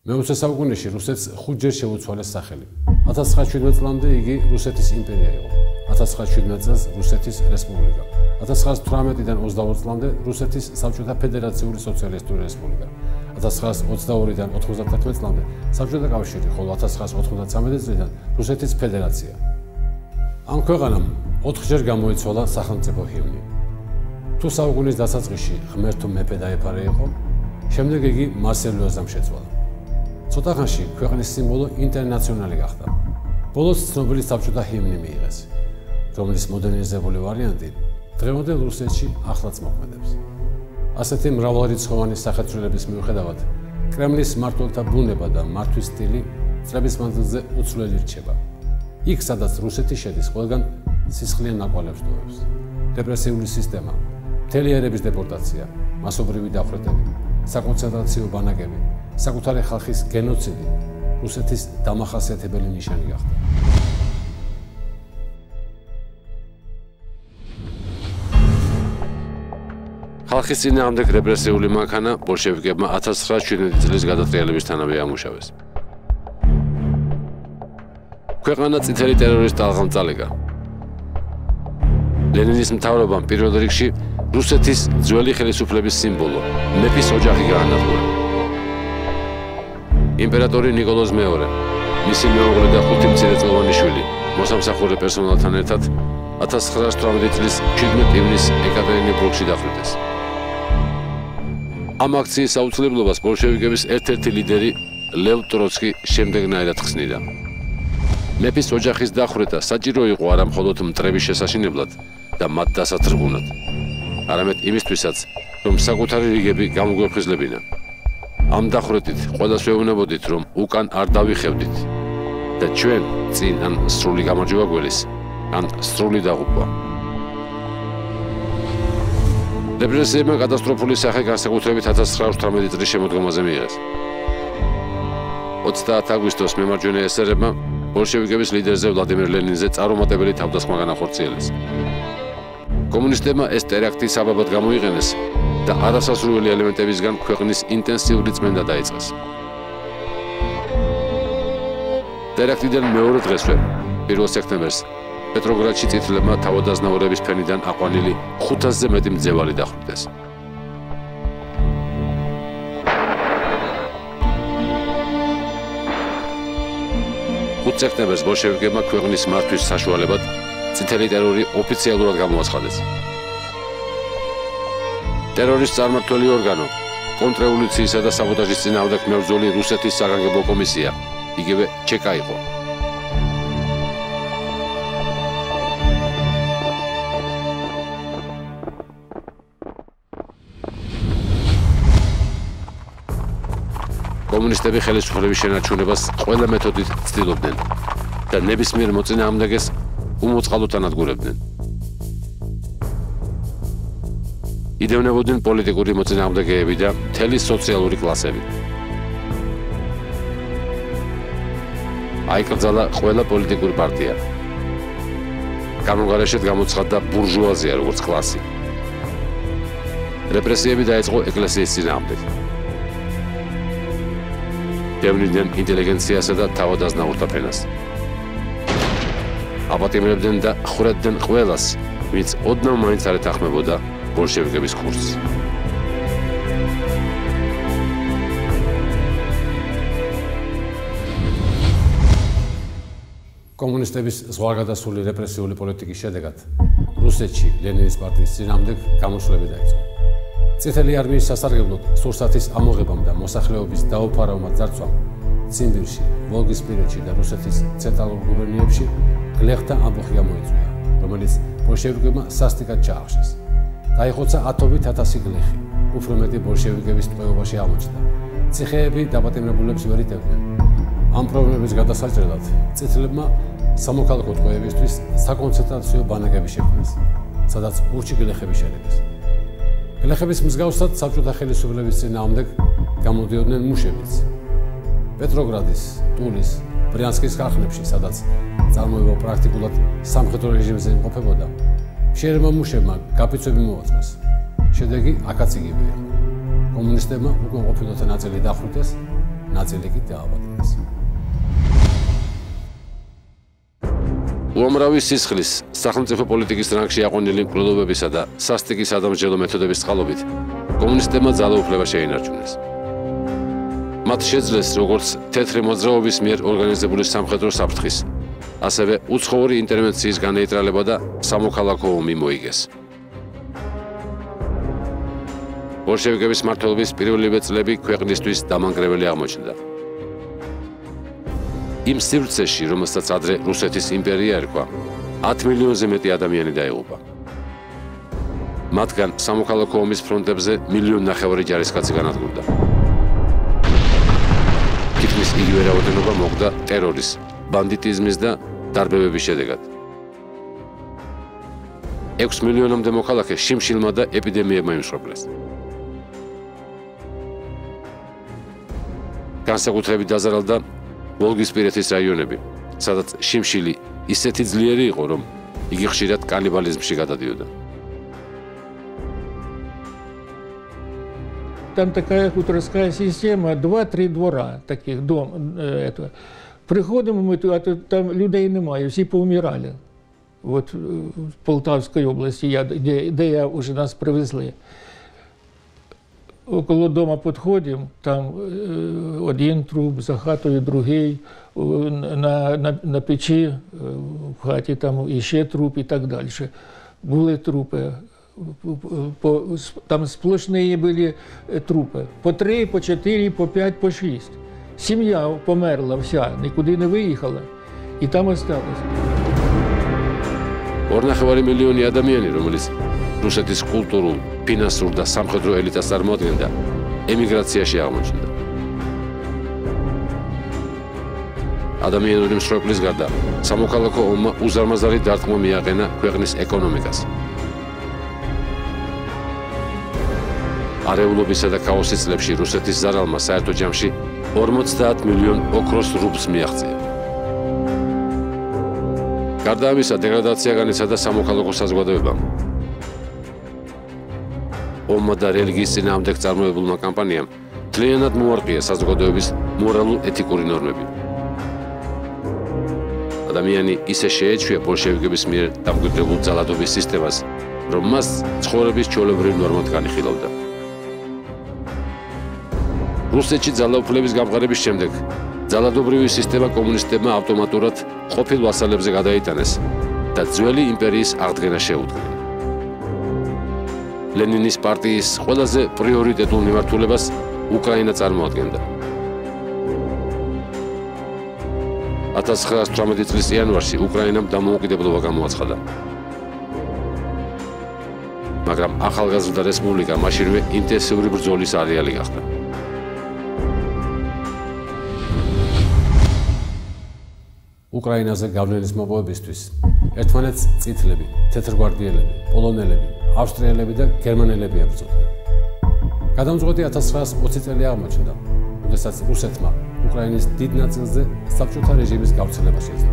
მე-20 საუკუნეში რუსეთს 5 ჯერ შეუცვალეს სახელი. 1917 წლამდე იგი რუსეთის იმპერია იყო. 1917 წელს რუსეთის რესპუბლიკა. 1918-დან 22 წლამდე რუსეთის საბჭოთა ფედერაციული სოციალისტური რესპუბლიკა. 1922-დან 91 წლამდე საბჭოთა კავშირი, ხოლო 1993 წლიდან რუსეთის ფედერაცია. ამ ქვეყანამ 4 ჯერ გამოიცვალა სახელმწიფო ჰიმნი. თუ საუკუნის დასაწყისში ღმერთო მეფე დაეფარა იყო, შემდეგ იგი მარსელიოზამ შეცვალა. ცოტა ხანში ქვეყნის სიმბოლო ინტერნაციონალი გახდა. ბოლოს ცნობილი საბჭოთა ჰიმნი მიიღეს, რომლის მოდერნიზებული ვარიანტი დღევანდელ რუსეთში ახლაც მოქმედებს. ასეთი მრავალრიცხოვანი სახეცვლილების მიუხედავად, კრემლის მმართველთა ბუნება და მართვის სტილი წლების მანძილზე უცვლელი რჩება. იქ, სადაც რუსეთი შედის, ყველგან სისხლიან ნაკვალებს ტოვებს. რეპრესიული სისტემა, მთელი ერების დეპორტაცია, მასობრივი დახვრეტები, საკონცენტრაციო ბანაკები, საკუთარი ხალხის გენოციდი რუსეთის დამახასიათებელი ნიშანი გახდა. ხალხის წინააღმდეგ რეპრესიული მანქანა ბოლშევიკებმა 1917 წლის გადატრიალებისთანავე ამუშავეს. ქვეყანა წითელი ტერორის ტალღამ წალეგა. ლენინის მთავრობამ პირველ რიგში რუსეთის ძველი ხელისუფლების სიმბოლო მეფის ოჯახი გაანადგურა. იმპერატორი ნიკოლოზ მეორე, მისი მეუღლე და 5 მცირეწლოვანი შვილი მოსამსახურე პერსონალთან ერთად 1918 წლის 17 ივნისს ეკატერინბურგში დახვრიტეს. ამ აქციის აუცილებლობას ბოლშევიკების ერთ-ერთი ლიდერი ლევ ტროცკი შემდეგნაირად ხსნიდა. მეფის ოჯახის დახვრეტა საჭირო იყო არა მხოლოდ მტრების შესაშინებლად და მათ დასათრგუნად, არამედ იმისთვისაც, რომ საკუთარი რიგები გამოგვეფხიზლებინა. ამ დახვრეტით ყველას ვეუბნებოდით, რომ უკან არ დავიხევდით და ჩვენ წინ ან სრული გამარჯვება გველის, ან სრული დაღუპვა. რეპრესიებმა კატასტროფული სახე განსაკუთრებით 1918 წლის შემოდგომაზე მიიღეს. 30 აგვისტოს მემარჯვენე ესერებმა ბოლშევიკების ლიდერზე ვლადიმერ ლენინზე წარუმატებელი თავდასხმა განახორციელეს. კომუნისტებმა ეს ტერაქტი საბაბად გამოიყენეს და არასასურველი ელემენტებისგან ქვეყნის ინტენსიური წმენდა დაიწყეს. ტერაქტიდან მეორე დღესვე, 1 სექტემბერს, პეტროგრადში წითლებმა თავადაზნაურების ფენიდან აყვანილი 500-ზე მეტი მძევალი დახვრიტეს. 5 სექტემბერს ბოლშევიკებმა ქვეყნის მართვის საშუალებად წითელი ტერორი ოფიციალურად გამოაცხადეს. ტერორის წარმმართველი ორგანო, კონტრრევოლუციისა და საბოტაჟის წინააღმდეგ მებრძოლი რუსეთის საგანგებო კომისია, იგივე ჩეკა იყო. კომუნისტები ხელისუფლების შენარჩუნებას ყველა მეთოდით ცდილობდნენ და ნებისმიერ მოწინააღმდეგეს უმოწყალოდ ანადგურებდნენ. იდევნებოდნენ პოლიტიკური მოწინააღმდეგეები და მთელი სოციალური კლასები. აიკრძალა ყველა პოლიტიკური პარტია. გამოგარაშეთ გამოცხადდა ბურჟუაზია როგორც კლასი. რეპრესიები დაიწყო ეკლესიის წინააღმდეგ. დევნიდნენ ინტელიგენციასა და თავადაზნაურთა ფენას. აპატიმრებდნენ და ხვრეტდნენ ყველას, ვინც ოდნავ მაინც არ ეთანხმებოდა ბოლშევიკების კურსს. კომუნისტების ზღვარგადასული რეპრესიული პოლიტიკის შედეგად რუსეთში ლენინის პარტიის წინააღმდეგ გამოსვლები დაიწყო. წითელი არმიის სასარგებლოდ სურსათის ამოღებამ და მოსახლეობის დაუფარავმა ძარცვამ ციმბირში, ვოლგისპირეთში და რუსეთის ცენტრალურ გუბერნიებში გლეხთა ამბოხი გამოიწვია, რომელიც ბოლშევიკებმა სასტიკად ჩაახშეს. დაიხოცა ათობით ათასი გლეხი, უფრო მეტი ბოლშევიკების ტყვეობაში აღმოჩნდა. ციხეები დაპატიმრებულებს ვერ იტევდნენ. ამ პრობლემების გადასაჭრელად წითლებმა სამოქალაქო ტყვეებისთვის საკონცენტრაციო ბანაკები შექმნეს, სადაც ურჩი გლეხები შელებეს. გლეხების მსგავსად საბჭოთა ხელისუფლების წინააღმდეგ გამოდიოდნენ მუშებიც. პეტროგრადის, ტულის, ბრიანსკის ქარხნებში, სადაც წარმოება პრაქტიკულად სამხედრო რეჟიმზე იმყოფებოდა, მშენებმა მუშებმა გაფიცვები მოაწყვეს. შედეგი აქაც იგივე იყო. კომუნისტებმა უკმაყოფილოთა ნაწილი დახვრიტეს ნაწილი კი დაავადნენ. უამრავი სისხლის, სახელმწიფო პოლიტიკის რანგში აყვანილი მკვლელობებისა და სასტიკი სადამსჯელო მეთოდების წყალობით კომუნისტებმა ძალაუფლება შეინარჩუნეს. მათ შეძლეს როგორც თეთრი მოძრაობის მიერ ორგანიზებული სამხედრო საფრთხის, ასევე უცხოური ინტერვენციის განეიტრალება და სამოქალაქო ომი მოიგეს. ბოლშევიკების მმართველობის პირველივე წლები ქვეყნისთვის დამანგრეველი აღმოჩნდა. იმ სივრცეში, რომელსაც ადრე რუსეთის იმპერია ერქვა, 10 მილიონზე მეტი ადამიანი დაიღუპა. მათგან სამოქალაქო ომის ფრონტებზე 1,5 მილიონი ჯარისკაცი განადგურდა. თითქმის იგივე რაოდენობა მოხდა ტერორის, ბანდიტიზმის და დარბევების შედეგად. 6 მილიონამდე მოქალაქე შიმშილმა და ეპიდემიებმა იმსხვრდლეს. განსაკუთრებით დაზარალდა ვოლგისპირეთის რაიონები, სადაც შიმშილი ისეთი ძლიერი იყო, რომ იგი ხშირად კანიბალიზმში გადადიოდა. Там такая хуторская система, 2-3 двора таких дом. Приходимо ми, а там людей немає, всі поумирали. От в Полтавській області, де вже нас привезли. Около дома підходимо, там один труп, за хатою другий, на печі в хаті там іще труп і так далі. Були трупи. Там сплошні були трупи. По 3, по 4, по 5, по 6. Сім'я померла вся, нікуди не виїхала. І там осталась. 2,5 მილიონი ადამიანი, რომელიც რუსეთის კულტურულ, ფინანსურ და სამხედრო ელიტას წარმოადგენდა, ემიგრაციაში აღმოჩნდა. ადამიანური მსხვერპლის გარდა, სამოქალაქო ომმა უზარმაზარი დარტყმა მიაყენა ქვეყნის ეკონომიკას. არეულობისა და ქაოსის წლებში რუსეთის ზარალმა საერთო ჯამში 50 მილიონ ოქროს რუბლს მიაღწია. გარდა ამისა, დეგრადაცია განიცადა სამოქალაქო საზოგადოებამ. ომმა და რელიგიის წინააღმდეგ წარმოებულმა კამპანიამ მთლიანად მოარყია საზოგადოების მორალურ-ეთიკური ნორმები. ადამიანი ისე შეეჩვია ბოლშევიკების მიერ დამკვიდრებულ ძალადობის სისტემას, რომ მას ცხოვრების ჩვეულებრივ ნორმად განიხილავდა. რუსეთში ძალაუფლების გამყარების შემდეგ ძალადობრივი სისტემა კომუნისტებმა ავტომატურად ყოფილ ვასალებზე გადაიტანეს და ძველი იმპერიის აღდგენა შეუდგნენ. ლენინის პარტიის ყველაზე პრიორიტეტულ მიმართულებას უკრაინა წარმოადგენდა. 1918 წლის იანვარში უკრაინამ დამოუკიდებლობა გამოაცხადა. მაგრამ ახალგაზრდა რესპუბლიკა მაშინვე ინტენსიური ბრძოლის არეალი გახდა. უკრაინაზე გავლენის მოპოვებისთვის ერთმანეთს წითლები, თეთრგვარდიელები, პოლონელები, ავსტრიელები და გერმანელები ებრძოდნენ. გადამწყვეტი 1920 წელი აღმოჩნდა, როდესაც რუსეთმა უკრაინის დიდ ნაწილზე საბჭოთა რეჟიმის გავრცელება შეძლო.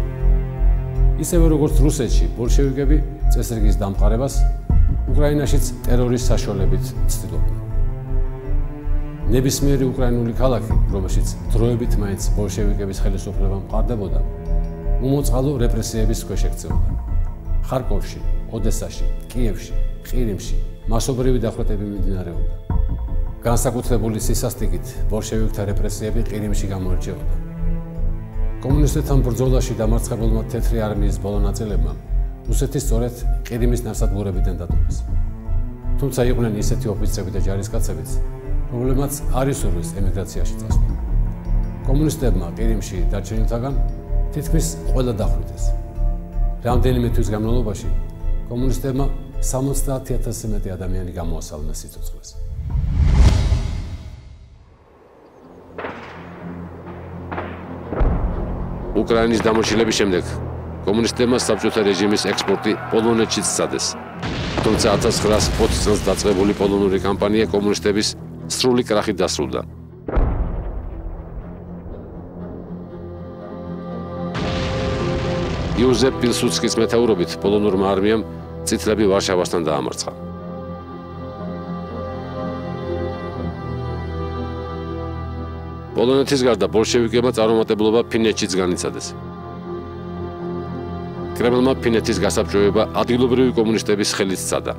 ისევე როგორც რუსეთში ბოლშევიკები წესრიგის დამყარებას, უკრაინაშიც ტერორის საშუალებით ცდილობდნენ. ნებისმიერი უკრაინული ქალაქი, რომელშიც დროებით მაინც ბოლშევიკების ხელისუფლება მყარდებოდა, უმოწყალო რეპრესიების ქვეშ ექცეოდა. ხარკოვში, ოდესაში, კიევში, ყირიმში მასობრივი დახვრეტები მიმდინარეობდა. განსაკუთრებული სისასტიკით ბოლშევიკთა რეპრესიები ყირიმში გამოირჩეოდა. კომუნისტებთან ბრძოლაში დამარცხებულმა თეთრი არმიის ბოლო ნაწილებმა რუსეთის სწორედ ყირიმის ნავსადგურებიდან დატოვეს. თუმცა იყვნენ ისეთი ოფიცრები და ჯარისკაცებიც, რომლებმაც არ ისურვეს ემიგრაციაში წასვლა. კომუნისტებმა ყირიმში დარჩენილთაგან თითქმის ყველა დახვრიტეს. რამდენიმე თვის განმავლობაში კომუნისტებმა 70,000-ზე მეტი ადამიანი გამოასალმეს სიცოცხლეს. უკრაინის დამოშილების შემდეგ კომუნისტებმა საბჭოთა რეჟიმის ექსპორტი პოლონეთშიც სცადეს. თუმცა 1920 წელს დაწყებული პოლონური კამპანია კომუნისტების სრული კრახით დასრულდა. იოზეფ პილსუდსკის მეთაურობით პოლონურმა არმიამ წითლები ვარშავასთან დაამარცხა. პოლონეთის გარდა ბოლშევიკებმა წარუმატებლობა ფინეთშიც განიცადეს. კრემლმა ფინეთის გასაბჭოება ადგილობრივი კომუნისტების ხელით სცადა.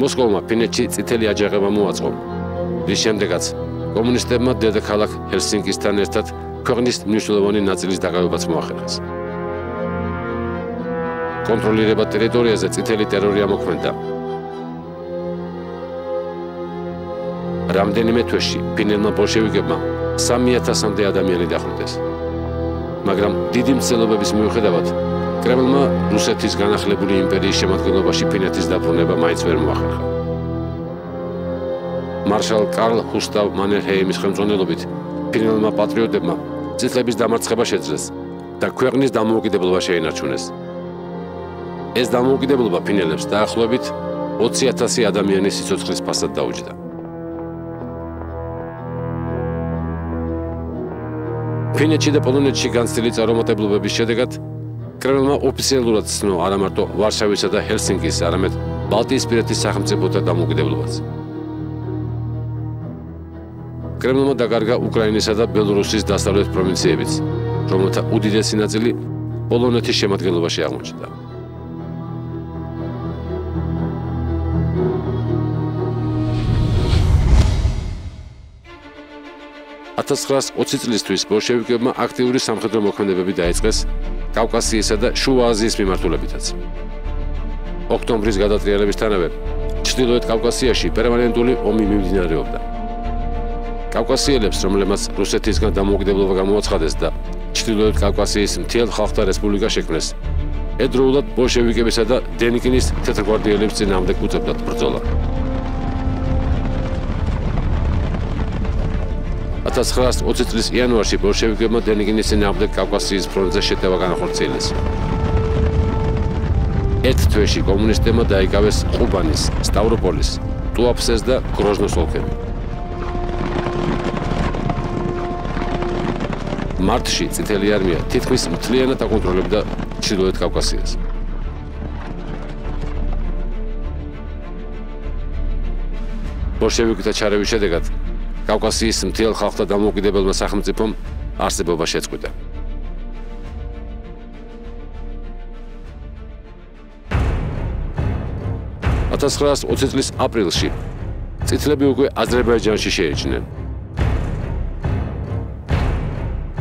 მოსკოვმა ფინეთში წითელი აჯანყება მოაწყო, რის შემდეგაც კომუნისტებმა დედაქალაქ ჰელსინკისთან ერთად ქვეყნის მნიშვნელოვანი ნაწილის დაკავებაც მოახერხეს. კონტროლირება ტერიტორიაზე წითელი ტერორი ამოქმედა. რამდენიმე თვეში ფინელმა ბოლშევიკებმა 3000-მდე ადამიანი დახვრიტეს. მაგრამ დიდი მცდელობების მიუხედავად, კრემლმა რუსეთის განახლებული იმპერიის შემადგენლობაში ფინეთის დაბრუნება მაინც ვერ მოახერხა. მარშალ კარლ გუსტავ მანერჰეიმის ხელმძღვანელობით ფინელმა პატრიოტებმა წითლების დამარცხება შეძლეს და ქვეყნის დამოუკიდებლობა შეინარჩუნეს. ეს დამოუკიდებლობა ფინელებს დაახლოებით 20,000 ადამიანის სიცოცხლის ფასად დაუჯდა. ფინეთში და პოლონეთში განცდილი წარუმატებლობების შედეგად კრემლმა ოფიციალურად ცნო არა მარტო ვარშავისა და ჰელსინკის, არამედ ბალტიისპირეთის სახელმწიფოთა დამოუკიდებლობაც. კრემლმა დაკარგა უკრაინისა და ბელორუსის დასავლეთ პროვინციებიც, რომელთა უდიდესი ნაწილი პოლონეთის შემადგენლობაში აღმოჩნდა. 1920 წლისთვის ბოლშევიკებმა აქტიური სამხედრო მოქმედებები დაიწყეს კავკასიისა და შუა აზიის მიმართულებითაც. ოქტომბრის გადატრიალებისთანავე ჩრდილოეთ კავკასიაში პერმანენტული ომი მიმდინარეობდა. კავკასიელებს, რომლებმაც რუსეთისგან დამოუკიდებლობა გამოაცხადეს და ჩრდილოეთ კავკასიის მთელ ხალხთა რესპუბლიკა შექმნეს, ედროულად ბოლშევიკებისა და დენიკინის თეთრგვარდიელებს წინააღმდეგ უწევდათ ბრძოლა. 1920 წლის იანვარში ბოლშევიკებმა დენიკინის წინააღმდეგ კავკასიის ფრონტზე შეტევა განახორციელეს. ერთ თვეში კომუნისტებმა დაიკავეს ყუბანის, სტავროპოლის, ტუაფსეს და გროზნოს ოლქები. მარტში წითელი არმია თითქმის მთლიანად აკონტროლებდა ჩრდილოეთ კავკასიას. ბოლშევიკთა ჩარევის შედეგად კავკასიის მთელ ხალხთა დამოუკიდებელმა სახელმწიფომ არსებობა შეწყვიტა. $1920 წლის აპრილში წითლები უკვე აზერბაიჯანში შეიჭრნენ.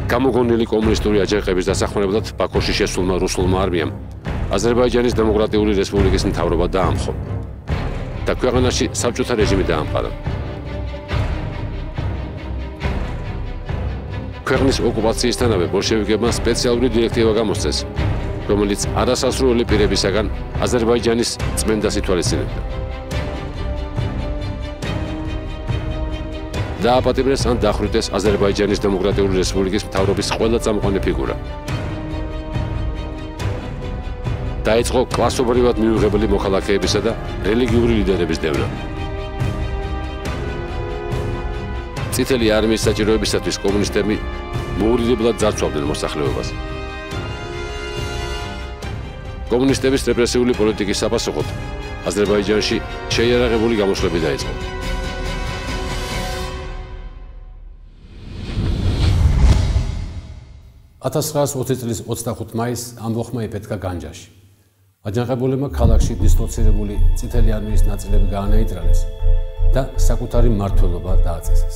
გამოგონილი კომუნისტური აჯანყების დასახმარებლად ბაქოში შესულმა რუსულმა არმიამ აზერბაიჯანის დემოკრატიული რესპუბლიკის მთავრობა დაამხო და ქვეყანაში საბჭოთა რეჟიმი დაამყარა. ქვეყნის ოკუპაციისთანავე ბოლშევიკებმა სპეციალური დირექტივა გამოსცეს, რომელიც არასასრული პირებისაგან აზერბაიჯანის წმენდას ითვალისწინებდა. დააპატიმრეს ან დახვრიტეს აზერბაიჯანის დემოკრატიული რესპუბლიკის მთავრობის ყველა წამყვანი ფიგურა. დაიწყო კლასობრივად მიუღებელი მოქალაქეებისა და რელიგიური ლიდერების დევნა. წითელი არმიის საჭიროებისათვის კომუნისტები მოურიდებლად ძარცვავდნენ მოსახლეობას. კომუნისტების რეპრესიული პოლიტიკის საპასუხოდ აზერბაიჯანში შეიარაღებული გამოსვლები დაიწყო. $1920 წლის 25 მაისს ამბოხმა იფეთქა განჯაში. აჯანყებულებმა ქალაქში დისლოცირებული წითელი არმიის ნაწილები გაანაიტრალეს და საკუთარი მმართველობა დააწესეს.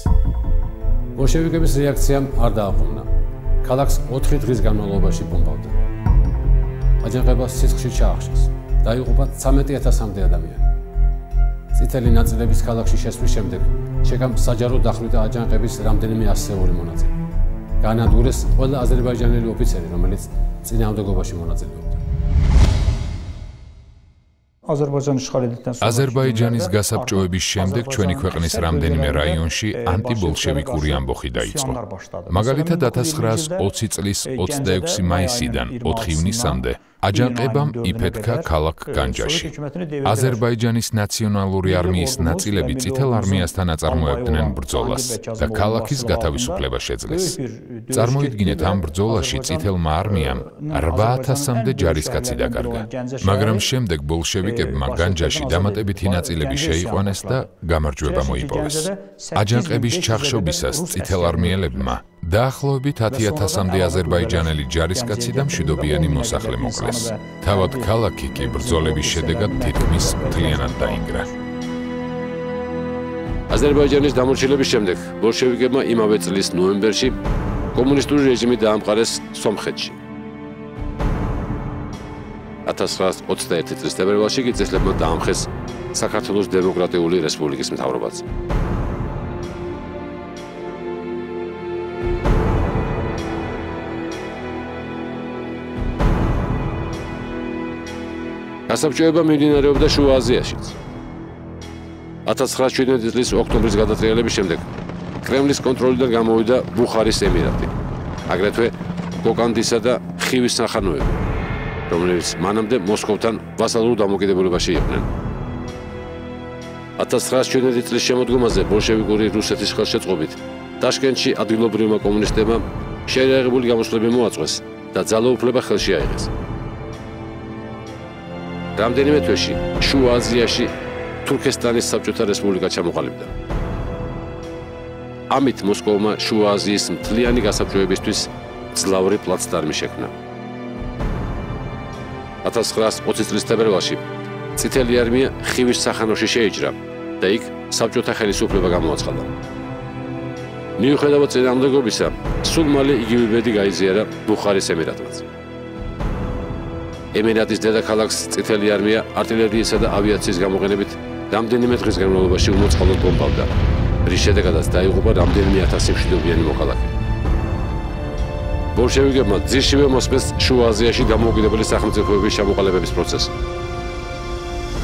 ბოლშევიკების რეაქციამ არ დააყოვნა. ქალაქს 4 დღის განმავლობაში ბომბავდა. აჯანყება სიცხში ჩაახშეს. დაიღუპა 13,000-მდე ადამიანი. წითელი ნაწილების ქალაქში შესვლის შემდეგ შეკამ საჯარო დახვრიტა აჯანყების რამდენიმე ასეული მონაწილე. განადგურეს ყველა აზერბაიჯანელი ოფიცერი, რომელიც წინააღმდეგობაში მონაწილეობდა. აზერბაიჯანის გასაბჭოების შემდეგ ჩვენი ქვეყნის რამდენიმე რაიონში ანტიბოლშევიკური ამბოხი დაიწყო. მაგალითად 1920 წლის 26 მაისიდან 4 ივნისამდე აჯანყებამ იფეთქა ქალაქ განჯაში. აზერბაიჯანის ნაციონალური არმიის ნაწილები წითელ არმიასთან აწარმოებდნენ ბრძოლას და ქალაქის გათავისუფლება შეძლეს. წარმოიდგინეთ, ამ ბრძოლაში წითელმა არმიამ 8000-მდე ჯარისკაცი დაკარგა. მაგრამ შემდეგ ბოლშევიკებმა განჯაში დამატებითი ნაწილები შეიყვანეს და გამარჯვება მოიპოვეს. აჯანყების ჩახშობისას წითელარმიელებმა დაახლოებით 10000-მდე აზერბაიჯანელი ჯარისკაცი და მშვიდობიანი მოსახლე მოკლეს. თავად ქალაქი კი ბრძოლების შედეგად თითქმის მთლიანად დაინგრა. აზერბაიჯანის დამორჩილების შემდეგ ბოლშევიკებმა იმავე წლის ნოემბერში კომუნისტური რეჟიმი დაამყარეს სომხეთში. 1921 წლის თებერვალში კი წესლებმა დაამხეს საქართველოს დემოკრატიული რესპუბლიკის მთავრობაც. გასაბჭოება მიმდინარეობდა შუა აზიაშიც. 1917 წლის ოქტომბრის გადატრიალების შემდეგ კრემლის კონტროლიდან გამოვიდა ბუხარის ემირატი, აგრეთვე კოკანდისა და ხივის სახანოები, რომლებიც მანამდე მოსკოვთან ვასალურ დამოკიდებულებაში იყვნენ. 1917 წლის შემოდგომაზე ბოლშევიკური რუსეთის ხელშეწყობით ტაშკენტში ადგილობრივმა კომუნისტებმა შეიარაღებული გამოსვლები მოაწყვეს და ძალაუფლება ხელში აიღეს. რამდენიმე თვეში შუა აზიაში თურქესტანის საბჭოთა რესპუბლიკა ჩამოყალიბდა. ამით მოსკოვმა შუა აზიის მთლიანი გასაბჭოებისთვის ძლავრი პლაცდარმი შექმნა. 1920 წლის თებერვალში წითელი არმია ხივის სახანოში შეიჭრა და იქ საბჭოთა ხელისუფლება გამოაცხადა. მიუხედავად წინააღმდეგობისა, სულ მალე იგივე ბედი გაიზიარა ბუხარის ემირატმაც. ემირატის დედაქალაქს წითელი არმია არტილერიისა და ავიაციის გამოყენებით რამდენიმე დღის განმავლობაში უმოწყალოდ ბომბავდა, რის შედეგადაც დაიღუპა რამდენიმე ათასი მშვიდობიანი მოქალაქე. ბოლშევიკებმა ძირშივე მოსმეს შუა აზიაში დამოუკიდებელი სახელმწიფოების ჩამოყალიბების პროცესი.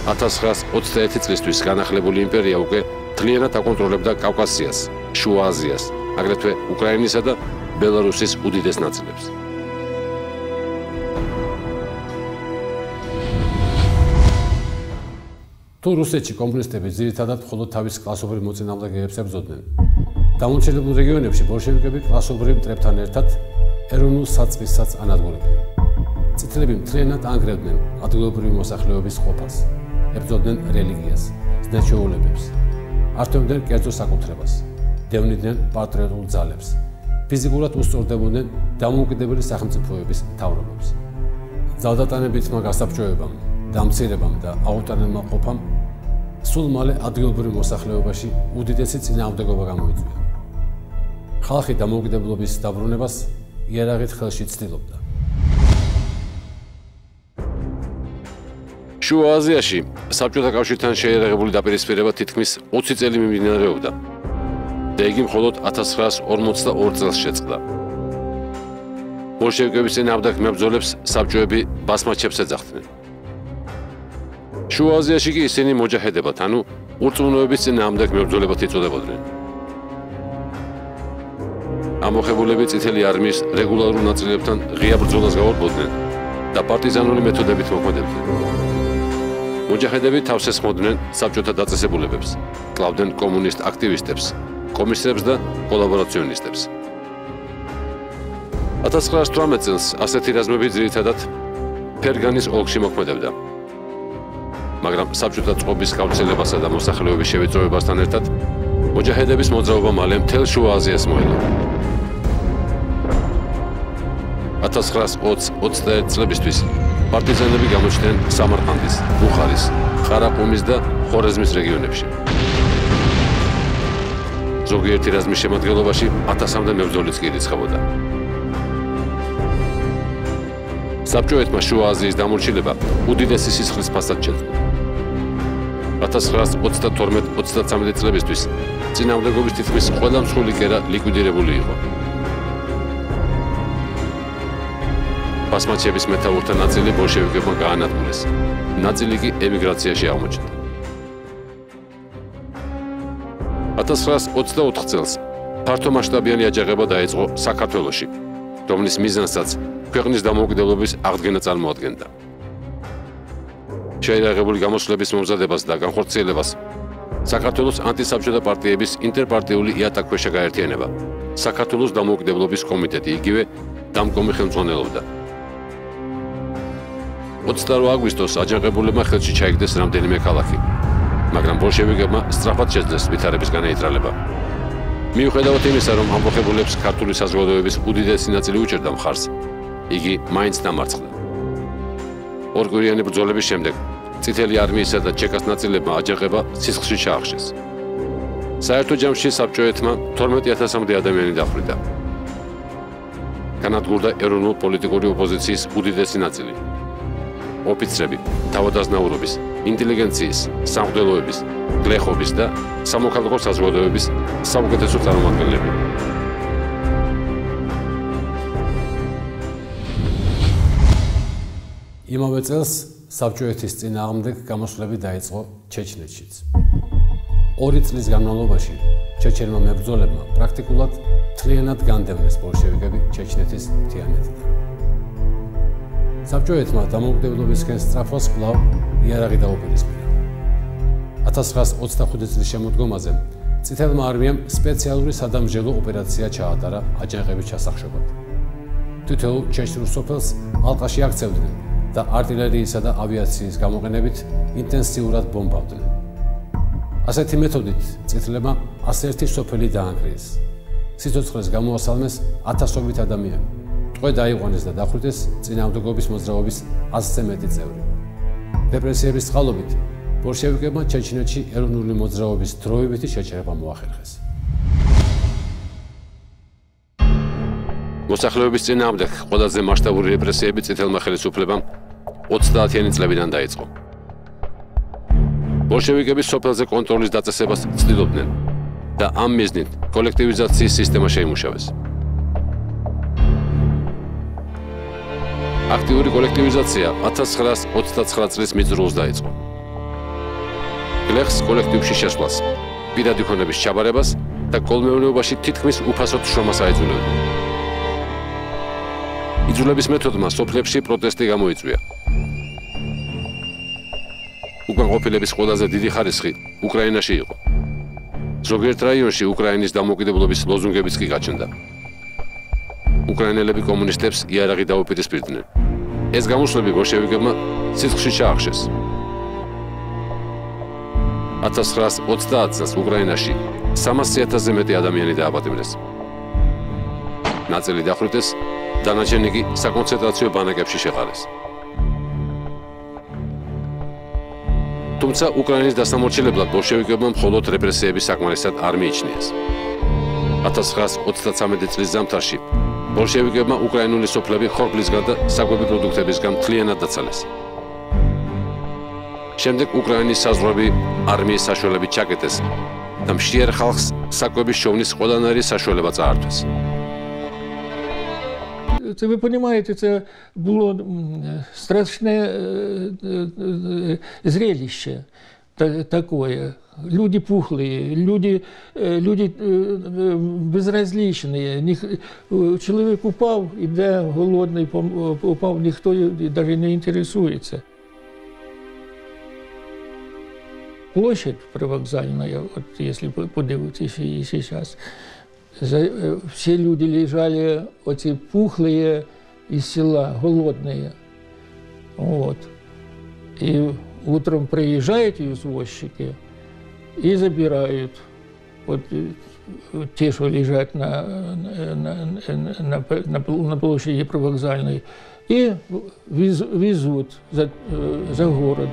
1921 წლისთვის განახლებული იმპერია უკვე მთლიანად აკონტროლებდა კავკასიას, შუა აზიას, აგრეთვე უკრაინისა და ბელარუსის უდიდეს ნაწილებს. თუ რუსეთში კომუნისტები ძირითადად მხოლოდ თავის კლასობრივ მოწინააღმდეგეებს ებრძოდნენ, დამორჩილებულ რეგიონებში ბოლშევიკები კლასობრივ მტრებთან ერთად ეროვნულ საწყისსაც ანადგურებდნენ. წითლები მთლიანად ანგრევდნენ ადგილობრივი მოსახლეობის ყოფას, ებრძოდნენ რელიგიას, ზნეჩვეულებებს, ართმევდნენ კერძო საკუთრებას, დევნიდნენ პატრიოტულ ძალებს, ფიზიკურად უსწორდებოდნენ დამოუკიდებელი სახელმწიფოების მთავრობებს. ძალდატანებითმა გასაბჭოებამ, დამცირებამ და აუტანელმა ყოფამ სულ მალე ადგილობრივ მოსახლეობაში უდიდესი წინააღმდეგობა გამოიწვია. ხალხი დამოუკიდებლობის დაბრუნებას იარაღით ხელში ცდილობდა. შუა აზიაში საბჭოთა კავშირთან შეიარაღებული დაპირისპირება თითქმის 20 წელი მიმდინარეობდა და იგი მხოლოდ 1942 წელს შეწყდა. ბოლშევიკების წინააღმდეგ მებრძოლებს საბჭოები ბასმაჩებს ეძახდნენ. შუა აზიაში კი ისინი მოჯაჰედებად, ანუ ურწმუნოების წინააღმდეგ მებრძოლებად იწოდებოდნენ. ამოხებულები წითელი არმიის რეგულარულ ნაწილებთან ღია ბრძოლას გავარბოდნენ და პარტიზანული მეთოდებით მოქმედებდნენ. მოჯაჰედები თავს ესხმოდნენ საბჭოთა დაწესებულებებს, კლავდნენ კომუნისტ აქტივისტებს, კომისრებს და კოლაბორაციონისტებს. 1918 წელს ასეთი რაზმები ძირითადად ფერგანის ოლქში მოქმედებდა. მაგრამ საბჭოთა წყობის გავრცელებასა და მოსახლეობის შევიწროებასთან ერთად მოჯაჰედების მოძრაობა მალე მთელ შუა აზიას მოელო. 1920-21 წლებისთვის პარტიზანები გამოჩნდნენ სამარყანდის, ბუხარის, ყარაყუმის და ხორეზმის რეგიონებში. ზოგიერთი რაზმის შემადგენლობაში 1000-მდე მებრძოლიც კი ირიცხებოდა. საბჭოეთმა შუა აზიის დამორჩილება უდიდესი სისხლის ფასად შეძლო. 1922-23 წლებისთვის წინააღმდეგობის თითქმის ყველა მსხვილი კერა ლიკვიდირებული იყო. ბასმაჩების მეთაურთა ნაწილი ბოლშევიკებმა გაანადგურეს, ნაწილი კი ემიგრაციაში აღმოჩნდა. 1924 წელს ფართომასშტაბიანი აჯანყება დაიწყო საქართველოში, რომლის მიზანსაც ქვეყნის დამოუკიდებლობის აღდგენა წარმოადგენდა. შეიარაღებული გამოსვლების მომზადებას და განხორციელებას საქართველოს ანტისაბჭოთა პარტიების ინტერპარტიული იატაკქვეშა გაერთიანება, საქართველოს დამოუკიდებლობის კომიტეტი იგივე დამკომი ხელმძღვანელობდა. 28 აგვისტოს აჯანყებულებმა ხელში ჩაიგდეს რამდენიმე ქალაქი, მაგრამ ბოლშევიკებმა სწრაფად შეძლეს ვითარების განეიტრალება. მიუხედავად იმისა, რომ ამბოხებულებს ქართული საზოგადოების უდიდესი ნაწილი უჭერდა მხარს, იგი მაინც დამარცხდა. ორკვირიანი ბრძოლების შემდეგ წითელი არმიისა და ჩეკას ნაწილებმა აჯანყება სისხლში ჩაახშეს. საერთო ჯამში საბჭოეთმა 12000-მდე ადამიანი დახვრიტა. განადგურდა ეროვნულ-პოლიტიკური ოპოზიციის უდიდესი ნაწილი. ოფიცრები, თავადაზნაურობის, ინტელიგენციის, სამღვდელოების, გლეხობის და სამოქალაქო საზოგადოების საუკეთესო წარმომადგენლები. იმავე წელს საბჭოეთის წინააღმდეგ გამოსვლები დაიწყო ჩეჩნეთშიც. 2 წლის განმავლობაში ჩეჩენმა მებრძოლებმა პრაქტიკულად მთლიანად განდევნეს ბოლშევიკები ჩეჩნეთის მთიანეთიდან. საბჭოეთმა დამოუკიდებლობისკენ სწრაფვას კვლავ იარაღი დაუპირისპირა. 1925 წლის შემოდგომაზე წითელმა არმიამ სპეციალური სადამსჯელო ოპერაცია ჩაატარა აჯანყების ჩასახშობად. თითოეულ ჩეჩნურ სოფელს ალყაში აქცევდნენ და артиллერიისა და ავიაციის გამოყენებით ინტენსიურად ბომბავდნენ. ასეთი მეთოდით წითლებმა 101 სოფელი დაანგრიეს. სიცოცხლეს გამოასალმეს 1000-ობით ადამიანი. ტყვე დაიყვანეს და დახვრიტეს წინააღმდეგობის მოძრაობის 100-ზე მეტი წევრი. რეპრესიების წყალობით ბოლშევიკებმა ჩეჩნეთში ეროვნული მოძრაობის დროებითი შეჩერება მოახერხეს. მოსახლეობის წინააღმდეგ ყველაზე მასშტაბური რეპრესიები წითელმა ხელისუფლებამ 30-იანი წლებიდან დაიწყო. ბოლშევიკები სოფელზე კონტროლის დაწესებას ცდილობდნენ და ამ მიზნით კოლექტივიზაციის სისტემა შეიმუშავეს. აქტიური კოლექტივიზაცია 1929 წლის მიწურულს დაიწყო. გლეხს კოლექტივში შესვლას, პირადი ქონების ჩაბარებას და კოლმეურნეობაში თითქმის უფასოდ შრომას აიძულებდნენ. იძულების მეთოდმა სოფლებში პროტესტი გამოიწვია. უკანყოფილების ყველაზე დიდი ხარისხი უკრაინაში იყო. ზოგიერთ რაიონში უკრაინის დამოუკიდებლობის ლოზუნგებიც კი გაჩნდა. უკრაინელები კომუნისტებს იარაღი დაუპირისპირდნენ. ეს გამოსვლები ბოლშევიკებმა სისხლში ჩაახშეს. 1930 წელს უკრაინაში 300,000-ზე მეტი ადამიანი დააპატიმრეს. ნაწილი დახვრიტეს, დანარჩენი კი საკონცენტრაციო ბანაკებში შეყარეს. თუმცა უკრაინის დასამორჩილებლად ბოლშევიკებმა მხოლოდ რეპრესიების საკმარისად არ მიიჩნიეს. 1933 წლის ზამთარში ბოლშევიკებმა უკრაინული სოფლები ხორბლისგან და საკვები პროდუქტებისგან მთლიანად დაცალეს. შემდეგ უკრაინის საზღვრები არმიის საშუალებით чакетეს და მშიერ ხალხს საკვების შოვნის ყველანაირი сაშუალება წაართვეს. Вы понимаете, это было страшное зрелище такое. Люди пухлые, люди безразличные. Человек упал, и да, голодный упал, никто даже не интересуется. Площадь привокзальная, вот если подивитесь и сейчас, все люди лежали, эти пухлые из села, голодные. Вот. И утром приезжают извозчики и забирают вот те, что лежат на площади привокзальной, и везут за город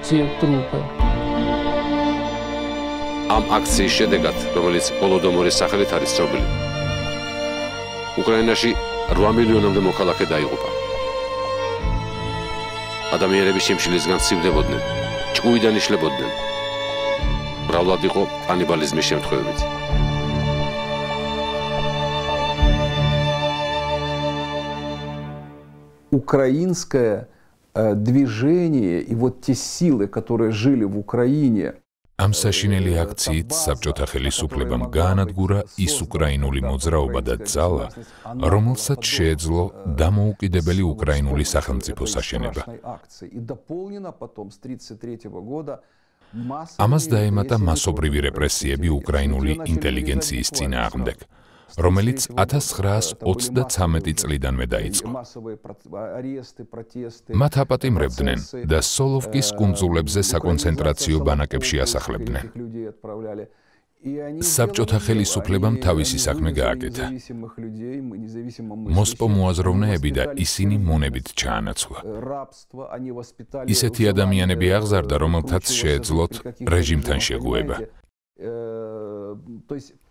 эти трупы. ამ აქციის შედეგად, რომელიც ჰოლოდომორის სახელით არის ცნობილი, უკრაინაში 8 მილიონამდე მოქალაქე დაიღუპა. ადამიანები სიმშილისგან სივდებოდნენ, ჭკუიდან იშლებოდნენ. მრავლად იყო კანიბალიზმის შემთხვევებიც. Украинское движение и вот те силы, которые жили в Украине. ამ საშინელი აქციით საბჭოთა ხელისუფლებამ გაანადგურა ის უკრაინული მოძრაობა და ძალა, რომელსაც შეეძლო დამოუკიდებელი უკრაინული სახელმწიფოს აშენება. ამას დაემატა მასობრივი რეპრესიები უკრაინული ინტელიგენციის წინააღმდეგ, რომელიც 1933 წლიდანვე დაიწყო. მათ აპატიმრებდნენ და სოლოვკის კუნძულებზე საკონცენტრაციო ბანაკებში ასახლებდნენ. საბჭოთა ხელისუფლებამ თავისი საქმე გააკეთა. მოსპო მოაზროვნეები და ისინი მონებით ჩაანაცვლა. ისეთი ადამიანები აღზარდა, რომელთაც შეეძლოთ რეჟიმთან შეგუება.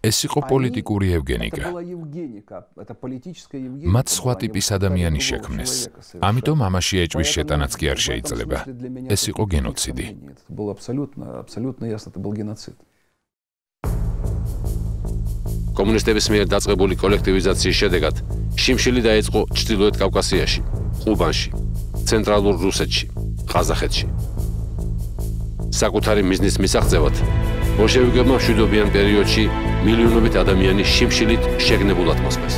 ეს იყო პოლიტიკური ევგენიკა. მათ სხვა ტიპის ადამიანი შექმნეს. ამიტომ ამაში ეჭვის შეტანაც კი არ შეიძლება. ეს იყო გენოციდი. კომუნისტების მიერ დაწყებული კოლექტივიზაციის შედეგად შიმშილი დაიწყო ჩრდილოეთ კავკასიაში, ყუბანში, ცენტრალურ რუსეთში, ყაზახეთში. საკუთარი მიზნის მისაღწევად ბოლშევიკებმა მშვიდობიან პერიოდში მილიონობით ადამიანი შიმშილით შეგნებულად მოსწეს.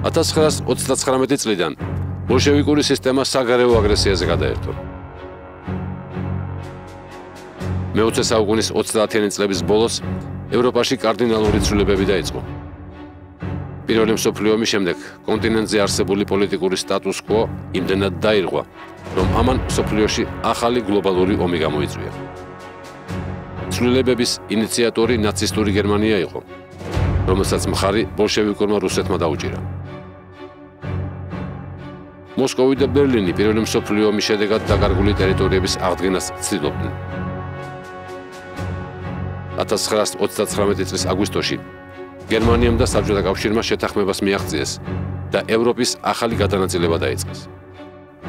(1939 წლიდან ბოლშევიკური სისტემა საგარეო აგრესიაზე გადაერთო. მე-20 საუკუნის 30-იანი წლების ბოლოს ევროპაში კარდინალური ცვლილებები დაიწყო. პირველი მსოფლიო ომის შემდეგ კონტინენტზე არსებული პოლიტიკური სტატუს კვო იმდენად დაირღვა, რომ ამან მსოფლიოში ახალი გლობალური ომი გამოიწვია. ცვლილებების ინიციატორი ნაცისტური გერმანია იყო, რომელსაც მხარი ბოლშევიკურმა რუსეთმა დაუჭირა. მოსკოვი და ბერლინი პირველი მსოფლიო ომის შედეგად დაკარგული ტერიტორიების აღდგენას ცდილობდნენ. 1939 წლის აგვისტოში გერმანიამ და საბჭოთა კავშირმა შეთანხმებას მიაღწიეს და ევროპის ახალი გადანაწილება დაიწყეს.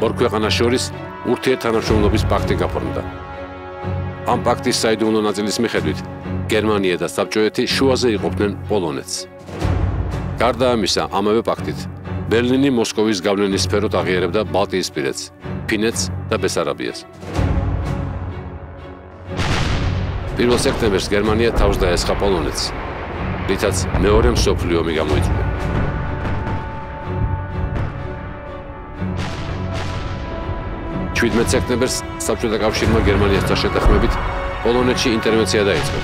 ორ ქვეყანას შორის ურთიერთთანამშრომლობის პაქტი გაფორმდა. ამ პაქტის საიდუმლო ნაწილის მიხედვით გერმანია და საბჭოეთი შუაზე იყოფდნენ პოლონეთს. გარდა ამისა, ამავე პაქტით ბერლინი მოსკოვის გავლენის სფეროთ აღიარებდა ბალტიისპირეთს, ფინეთს და ბესარაბიას. 1 სექტემბერს გერმანია თავს დაესხა პოლონეთს, რითაც მეორე მსოფლიო ომი გამოიწვია. სექტემბერს საბჭოთა კავშირმა გერმანიასთან შეთანხმებით პოლონეთში ინტერვენცია დაიწყო.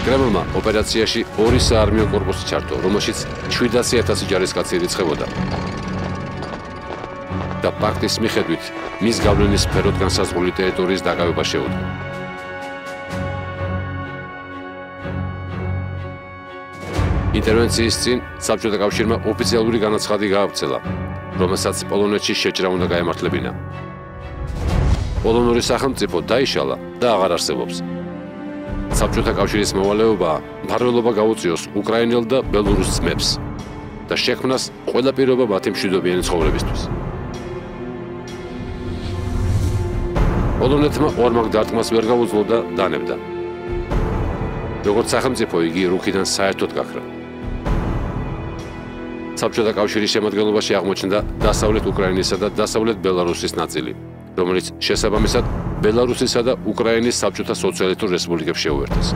კრემლმა ოპერაციაში 2 საარმიო კორპუსი ჩართო, რომელშიც 700,000 ჯარისკაცი ირიცხებოდა. და პაქტის მიხედვით მის გავლენის სფეროთ განსაზღვრული ტერიტორიის დაკავება შეუძლო. ინტერვენციის წინ საბჭოთა კავშირმა ოფიციალური განაცხადი გაავრცელა, რომელსაც პოლონეთში შეჭრა უნდა გაემართლებინა. პოლონური სახელმწიფო დაიშალა და აღარ არსებობს. საბჭოთა კავშირის მოვალეობაა მფარველობა გაუწიოს უკრაინელ და ბელორუს ძმებს და შექმნას ყველა პირობა მათი მშვიდობიანი ცხოვრებისთვის. პოლონეთმა ორმაგ დარტყმას ვერ გაუძლო და დანებდა. როგორც სახელმწიფო იგი რუქიდან საერთოდ გაქრა. საბჭოთა კავშირის შემადგენლობაში აღმოჩნდა დასავლეთ უკრაინისა და დასავლეთ ბელარუსის ნაწილი, რომელიც შესაბამისად ბელარუსისა და უკრაინის საბჭოთა სოციალისტურ რესპუბლიკებს შეუერთეს.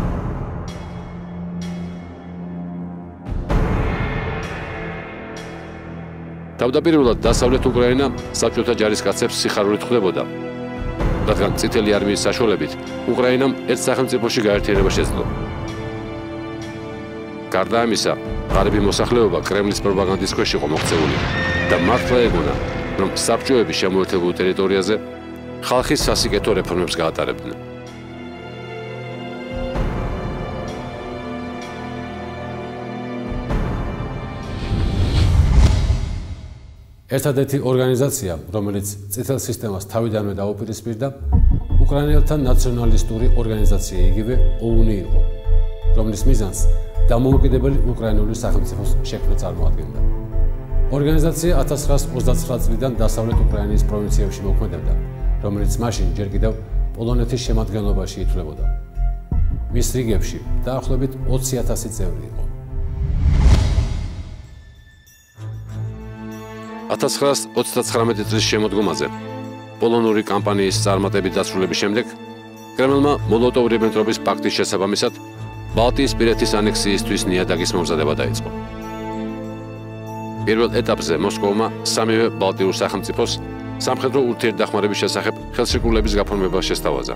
თავდაპირველად დასავლეთ უკრაინა საბჭოთა ჯარისკაცებს სიხარულით ხვდებოდა, რადგან წითელი არმიის საშუალებით უკრაინამ ერთ სახელმწიფოში გაერთიანება შეძლო. გარდა ამისა, ღარიბი მოსახლეობა კრემლის პროპაგანდის ქვეშ იყო მოქცეული და მართლა ეგონა, რომ საბჭოები შემოერთებულ ტერიტორიაზე ხალხის სასიკეთო რეფორმებს გაატარებდნენ. ერთადერთი ორგანიზაცია, რომელიც წითელ სისტემას თავიდანვე დაუპირისპირდა, უკრაინელთა ნაციონალისტური ორგანიზაცია იგივე ОУН-ი იყო, რომლის მიზანს დამოუკიდებელი უკრაინული სახელმწიფოს შექმნა წარმოადგენდა. ორგანიზაცია 1929 წლიდან დასავლეთ უკრაინის პროვინციებში მოქმედებდა, რომელიც მაშინ ჯერ კიდევ პოლონეთის შემადგენლობაში ითვლებოდა. მის რიგებში დაახლოებით 20,000 წევრი იყო. 1939 წლის შემოდგომაზე პოლონური კამპანიის წარმატებით დასრულების შემდეგ კრემლმა მოლოტოვ-რიბენტროპის პაქტის შესაბამისად ბალტიისპირეთის ანექსიისთვის ნიადაგის მომზადება დაიწყო. პირველ ეტაპზე მოსკოვმა სამივე ბალტიურ სახელმწიფოს სამხედრო ურთიერთდახმარების შესახებ ხელშეკრულების გაფორმება შესთავაზა.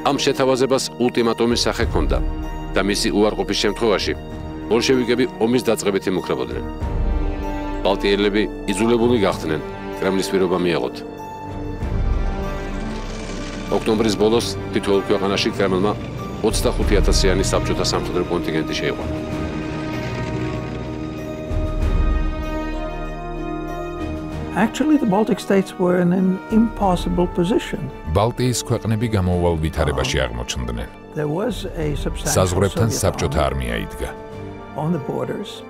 ამ შეთავაზებას ულტიმატუმის სახე ჰქონდა და მისი უარყოფის შემთხვევაში ბოლშევიკები ომის დაწყებით იმუქრებოდნენ. ბალტიელები იძულებული გახდნენ კრემლის პირობა მიეღოთ. ოქტომბრის ბოლოს თითოეულ ქვეყანაში კრემლმა 25,000-იანი საბჭოთა სამხედრო კონტინგენტი შეიყვანა. Actually, the Baltic states were in an impossible position. ბალტიის ქვეყნები გამოუვალ ვითარებაში აღმოჩნდნენ. There was a substantial საზღვრებთან Soviet საბჭოთა army არმია იდგა. on the borders.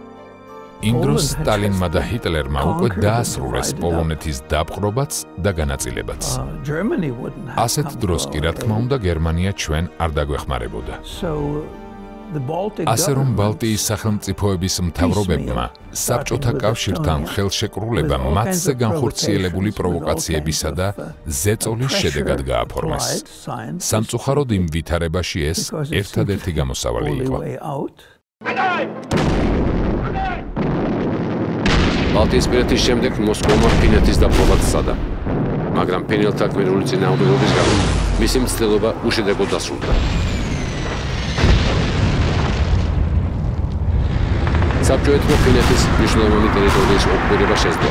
იმ დროს სტალინმა და ჰიტლერმა უკვე დაასრულეს პოლონეთის დაპყრობაც და განაწილებაც. Germany wouldn't have ასეთ come დროს to კი რა our თქმა aid. უნდა გერმანია ჩვენ არ დაგვეხმარებოდა. So the Baltic ასე რომ governments, ბალტიის სახელმწიფოების მთავრობებმა საბჭოთა კავშირთან ხელშეკრულება მათზე განხორციელებული პროვოკაციებისა და ზეწოლის შედეგად გააფორმეს. სამწუხაროდ იმ ვითარებაში ეს ერთადერთი გამოსავალი იყო. ბალტიისპირეთის შემდეგ მოსკოვმა ფინეთის დაპყრობაც სცადა, მაგრამ ფინელთა გმირული წინააღმდეგობის გამო მისი მცდელობა უშედეგოდ დასრულდა. საბჭოეთმა ფინეთის მნიშვნელოვანი ტერიტორიის ოკუპირება შეძლო,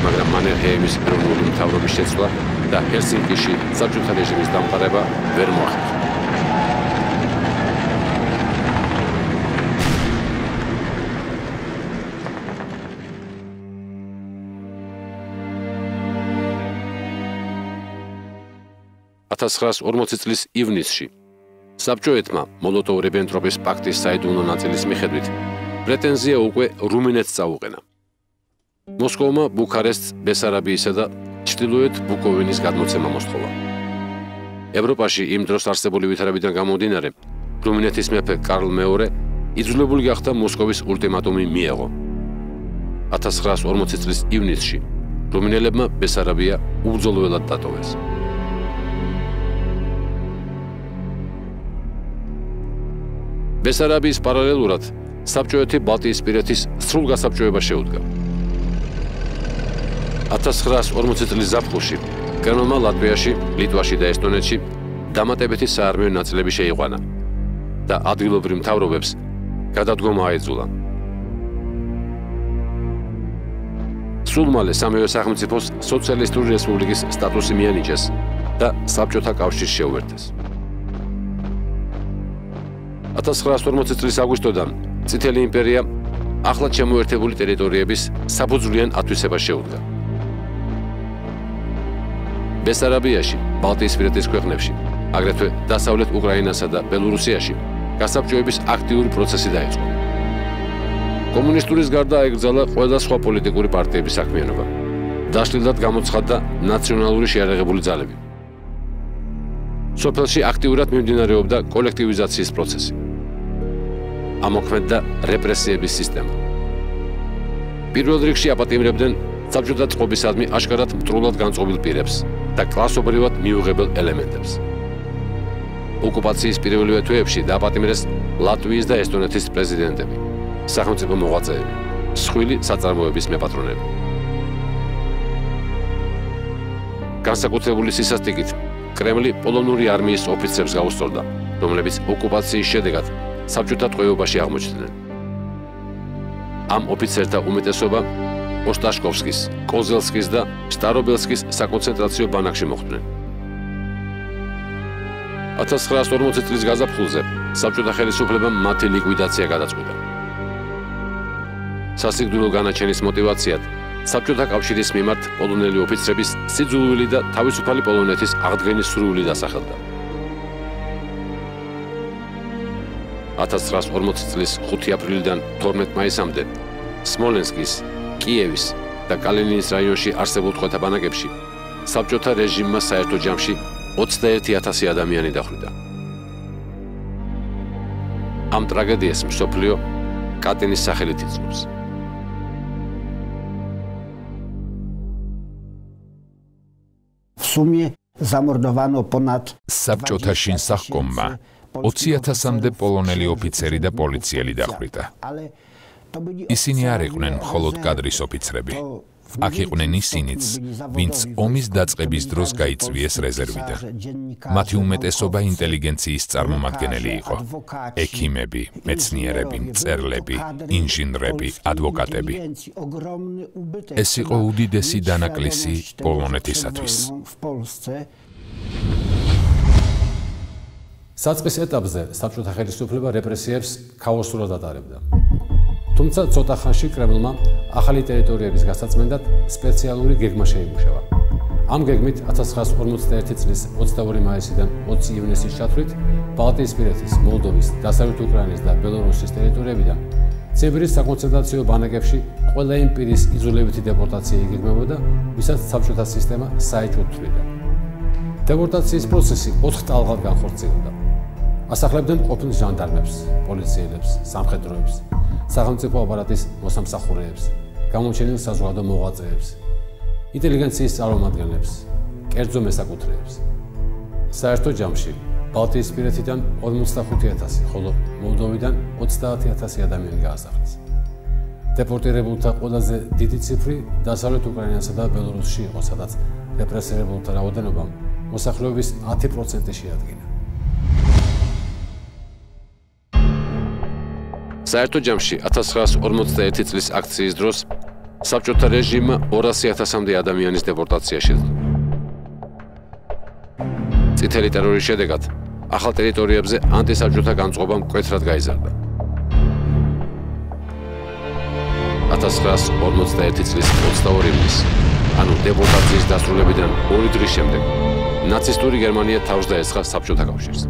მაგრამ მანერჰეიმის ეროვნული მთავრობის შეცვლა და ჰელსინკიში საბჭოთა რეჟიმის დამყარება ვერ მოახერხა. წლის ივნისში საბჭოეთმა მოლოტოვ-რიბენტროპის პაქტის საიდუმლო ნაწილის მიხედვით პრეტენზია უკვე რუმინეთს წაუყენა. მოსკოვმა ბუქარესტს ბესარაბიისა და ჩრდილოეთ ბუკოვინის გადმოცემა მოსთხოვა. ევროპაში იმ დროს არსებული ვითარებიდან გამომდინარე, რუმინეთის მეფე კარლ მეორე იძულებული გახდა მოსკოვის ულტიმატუმი მიეღო. 1940 წლის ივნისში რუმინელებმა ბესარაბია უბრძოლველად დატოვეს. ბესარაბიის პარალელურად საბჭოეთი ბალტიისპირეთის სრულ გასაბჭოებას შეუდგა. 1940 წლის ზაფხულში კრემლმა ლატვიაში, ლიტვაში და ესტონეთში დამატებითი საარმიო ნაწილები შეიყვანა და ადგილობრივ მთავრობებს გადადგომა აეძულა. სულ მალე სამივე სახელმწიფოს სოციალისტური რესპუბლიკის სტატუსი მიანიჭეს და საბჭოთა კავშირს შეუერთეს. 1940 წლის აგვისტოდან წითელი იმპერია ახლად შემოერთებული ტერიტორიების საფუძვლიან ათვისებას შეუდგა. ბესარაბიაში, ბალტიისპირეთის ქვეყნებში, აგრეთვე დასავლეთ უკრაინასა და ბელორუსიაში გასაბჭოების აქტიური პროცესი დაიწყო. კომუნისტურის გარდა აეკრძალა ყველა სხვა პოლიტიკური პარტიების საქმიანობა. დაშლილად გამოცხადდა ნაციონალური შეიარაღებული ძალები. სოფელში აქტიურად მიმდინარეობდა კოლექტივიზაციის პროცესი. ამოქმედდა რეპრესიების სისტემა. პირველ რიგში აპატიმრებდნენ საბჭოთა წყობისადმი აშკარად მტრულად განწყობილ პირებს და კლასობრივად მიუღებელ ელემენტებს. ოკუპაციის პირველივე თვეებში დააპატიმრეს ლატვიის და ესტონეთის პრეზიდენტები, სახელმწიფო მოღვაწეები, მსხვილი საწარმოების მეპატრონები. განსაკუთრებული სისასტიკით კრემლი პოლონური არმიის ოფიცრებს გაუსწორდა, რომლებიც ოკუპაციის შედეგად საბჭოთა ტყვეობაში აღმოჩნდნენ. ამ ოფიცერთა უმეტესობა ოსტაშკოვსკის, კოზელსკის და სტარობელსკის საკონცენტრაციო ბანაკში მოხვდნენ. 1940 წლის გაზაფხულზე საბჭოთა ხელისუფლებამ მათი ლიკვიდაცია გადაწყვიტა. სასიკვდილო განაჩენის მოტივაციად საბჭოთა კავშირის მიმართ პოლონელი ოფიცრების სიძულვილი და თავისუფალი პოლონეთის აღდგენის სურვილი დასახელდა. 1940 წლის 5 აპრილიდან 12 მაისამდე სმოლენსკის, კიევის და კალინინის რაიონში არსებულ ტყვეთა ბანაკებში საბჭოთა რეჟიმმა საერთო ჯამში 21,000 ადამიანი დახვრიტა. ამ ტრაგედიას მსოფლიო კატინის სახელით იწვევს. sumie zamordowano ponad საბჭოთა შინსახკომმა 20,000-მდე პოლონელი ოფიცერი და პოლიციელი დახვრიტა. ისინი არ იყვნენ მხოლოდ კადრის ოფიცრები. აქ იყვნენ ისინიც, ვინც ომის დაწყების დროს გაიწვიეს რეზერვიდან. მათი უმეტესობა ინტელიგენციის წარმომადგენელი იყო. ექიმები, მეცნიერები, მწერლები, ინჟინრები, ადვოკატები. ეს იყო უდიდესი დანაკლისი პოლონეთისათვის. საწყის ეტაპზე საბჭოთა ხელისუფლება რეპრესიებს ქაოსურად ატარებდა. თუმცა ცოტა ხანში კრემლმა ახალი ტერიტორიების გასაწმენდად სპეციალური გეგმა შეიმუშავა. ამ გეგმით 1941 წლის 22 მაისიდან 20 ივნისის ჩათვლით ბალტიისპირეთის, მოლდოვის, დასავლეთ უკრაინის და ბელორუსის ტერიტორიებიდან ციმბირის საკონცენტრაციო ბანაკებში ყველა იმ პირის იზოლევითი დეპორტაცია იგეგმებოდა, ვისაც საბჭოთა სისტემა საეჭვოდ თვლიდა. დეპორტაციის პროცესი 4 ტალღად განხორციელდა. ასახლებდნენ ყოფილ ჟანდარმებს, პოლიციელებს, სამხედროებს, სახელმწიფო აპარატის მოსამსახურეებს, გამოჩენილ საზოგადო მოღვაწეებს, ინტელიგენციის წარმომადგენლებს, კერძო მესაკუთრეებს. საერთო ჯამში ბალტიისპირეთიდან 45,000, ხოლო მოლდოვიდან 30,000 ადამიანი გაასახლეს. დეპორტირებულთა ყველაზე დიდი ციფრი დასავლეთ უკრაინასა და ბელორუსში იყო, სადაც რეპრესირებულთა რაოდენობამ მოსახლეობის 10% შეადგინა. საერთო ჯამში 1941 წლის აქციის დროს საბჭოთა რეჟიმმა 200,000-მდე ადამიანის დეპორტაცია შეძლო. წითელი ტერორის შედეგად ახალ ტერიტორიებზე ანტისაბჭოთა განწყობა მკვეთრად გაიზარდა. 1941 წლის 22 ივნისს, ანუ დეპორტაციის დასრულებიდან 2 დღის შემდეგ, ნაცისტური გერმანია თავს დაესხა საბჭოთა კავშირს.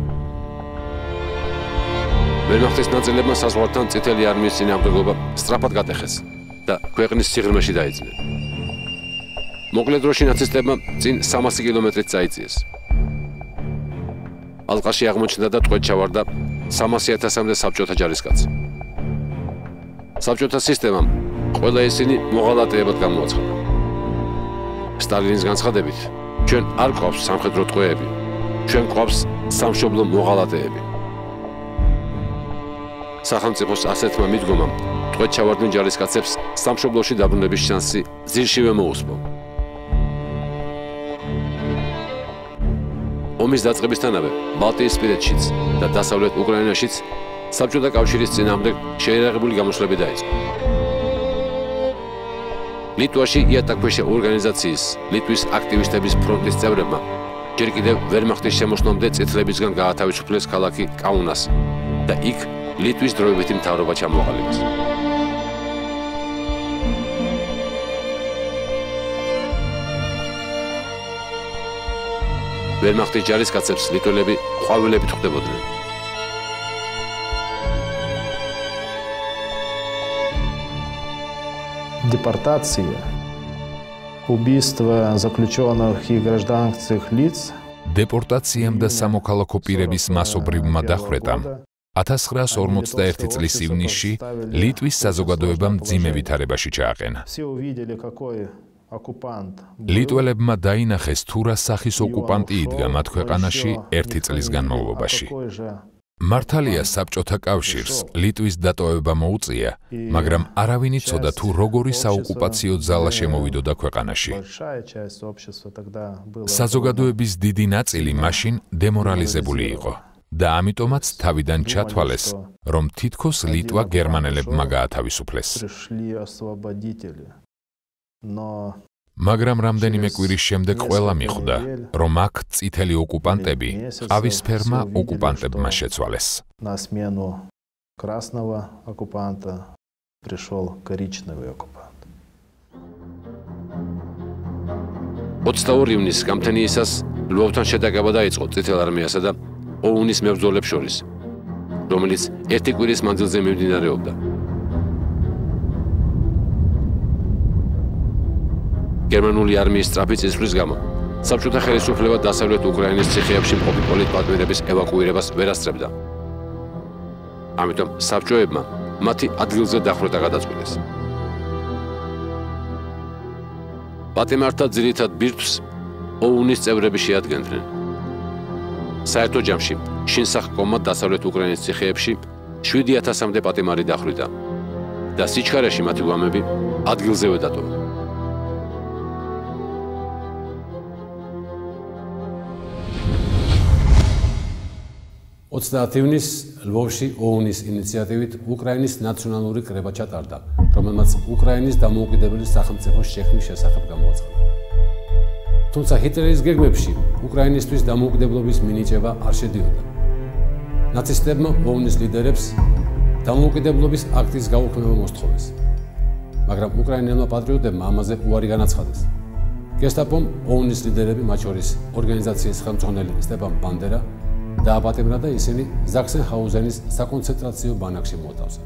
ვერმახტის ნაწილებმა საზღვართან წითელი არმიის წინააღმდეგობა სწრაფად გატეხეს და ქვეყნის სიღრმეში დაიძინეს. მოკლე დროში ნაცისტებმა წინ 300 კილომეტრით წაიწიეს. ალყაში აღმოჩნდა და ტყვედ ჩავარდა 300,000-მდე საბჭოთა ჯარისკაცი. საბჭოთა სისტემამ ყველა ისინი მოღალატეებად გამოაცხადა. სტალინის განცხადებით, ჩვენ არ გვყავს სამხედრო ტყვეები, ჩვენ გვყავს სამშობლო მოღალატეები. სახელმწიფოს ასეთმა მიდგომამ ტყვედ ჩავარდნენ ჯარისკაცებს სამშობლოში დაბრუნების შანსი ძირშივე მოუსპო. ომის დაწყებისთანავე ბალტიისპირეთშიც და დასავლეთ უკრაინაშიც საბჭოთა კავშირის წინააღმდეგ შეიარაღებული გამოსვლები დაიწყო. ლიტვაში იატაკქვეშა ორგანიზაციის ლიტვის აქტივისტების ფრონტის წევრებმა ჯერ კიდევ ვერმახტის შემოსვლამდე წითლებისგან გაათავისუფლეს ქალაქი კაუნასი და იქ ლიტვის დროებითი მთავრობა ჩამოყალიბეს. ვერმახტის ჯარისკაცებს ლიტველები ყვავილებით ხვდებოდნენ. Депортация, убийство заключенных и гражданских лиц. დეპორტაციამ და სამოქალაქო პირების მასობრივმა დახვრეტამ 1941 წლის ივნისში ლიტვის საზოგადოებამ მძიმე ვითარებაში ჩააყენა. ლიტველებმა დაინახეს თუ რა სახის ოკუპანტი იდგა მათ ქვეყანაში 1 წლის განმავლობაში. მართალია საბჭოთა კავშირს ლიტვის დატოვება მოუწია, მაგრამ არავინ იცოდა თუ როგორი საოკუპაციო ძალა შემოვიდოდა ქვეყანაში. საზოგადოების დიდი ნაწილი მაშინ დემორალიზებული იყო და ამიტომაც თავიდან ჩათვალეს, რომ თითქოს ლიტვა გერმანელებმა გაათავისუფლეს. მაგრამ რამდენიმე კვირის შემდეგ ყველა მიხვდა, რომ აქ წითელი ოკუპანტები ყავისფერმა ოკუპანტებმა შეცვალეს. На смену красного оккупанта пришел коричневый оккупант. 22 ივნისს გამთენიისას ლვოვთან შეტაკება დაიწყო წითელ არმიასა და ოუნის მებრძოლებს შორის, რომელიც 1 კვირის მანძილზე მიმდინარეობდა. გერმანული არმიის სწრაფი წინსვლის გამო საბჭოთა ხელისუფლება დასავლეთ უკრაინის ციხეებში მყოფი პოლიტპატიმრების ევაკუირებას ვერ ასწრებდა. ამიტომ საბჭოებმა მათი ადგილზე დახვრეტა გადაწყვიტეს. პატიმართა ძირითად ბირთვს OUN-ის წევრები შეადგენდნენ. საერთო ჯამში შინსახკომმა დასავლეთ უკრაინის ციხეებში 7000-მდე პატიმარი დახვრიტა და სიჩქარეში მათი გვამები ადგილზევე დატოვა. ივნისს ლვოვში OUN-ის ინიციატივით უკრაინის ნაციონალური კრება ჩატარდა, რომელმაც უკრაინის დამოუკიდებელი სახელმწიფოს შექმნის შესახებ გამოაცხადა. თუმცა ჰიტლერის გეგმებში უკრაინისთვის დამოუკიდებლობის მინიჭება არ შედიოდა. ნაცისტებმა OUN-ის ლიდერებს დამოუკიდებლობის აქტის გაუქმება მოსთხოვეს, მაგრამ უკრაინელმა პატრიოტებმა ამაზე უარი განაცხადეს. გესტაპომ OUN-ის ლიდერები, მათ შორის ორგანიზაციის ხელმძღვანელი სტეპან ბანდერა, დააპატიმრა და ისინი ზაქსენჰაუზენის საკონცენტრაციო ბანაკში მოათავსა.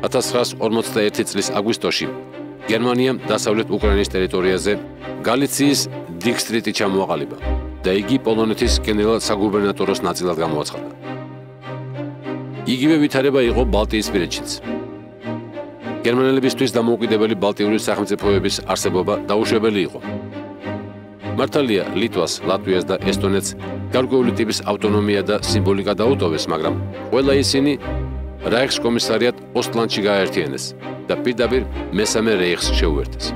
1941 წლის აგვისტოში გერმანიამ დასავლეთ უკრაინის ტერიტორიაზე გალიციის დიქსტრიტი ჩამოაყალიბა და იგი პოლონეთის გენერალ-საგუბერნატოროს ნაწილად გამოაცხადა. იგივე ვითარება იყო ბალტიისპირეთშიც. გერმანელებისთვის დამოუკიდებელი ბალტიური სახელმწიფოების არსებობა დაუშვებელი იყო. მართალია, ლიტვას, ლატვიას და ესტონეთს გარკვეული ტიპის ავტონომია და სიმბოლიკა დაუტოვეს, მაგრამ ყველა ისინი რაიხსკომისარიატ ოსტლანდში გააერთიანეს და პირდაპირ მესამე რეიხს შეუერთეს.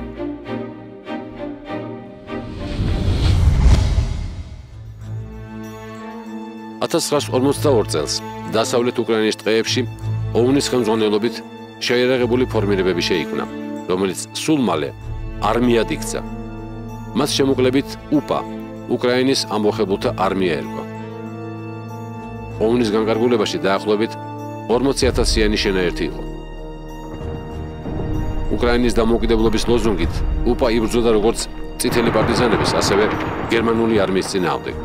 წელს დასავლეთ უკრაინის ტყეებში OUN-ის ხელმძღვანელობით შეიარაღებული ფორმირებები შეიქმნა, რომელიც სულ მალე არმიად იქცა. მას შემოკლებით UPA, უკრაინის ამბოხებულთა არმია ერქვა. OUN-ის განკარგულებაში დაახლოებით 40,000-იანი შენაერთი იყო. უკრაინის დამოუკიდებლობის ლოზუნგით UPA იბრძოდა როგორც წითელი პარტიზანების, ასევე გერმანული არმიის წინააღმდეგ.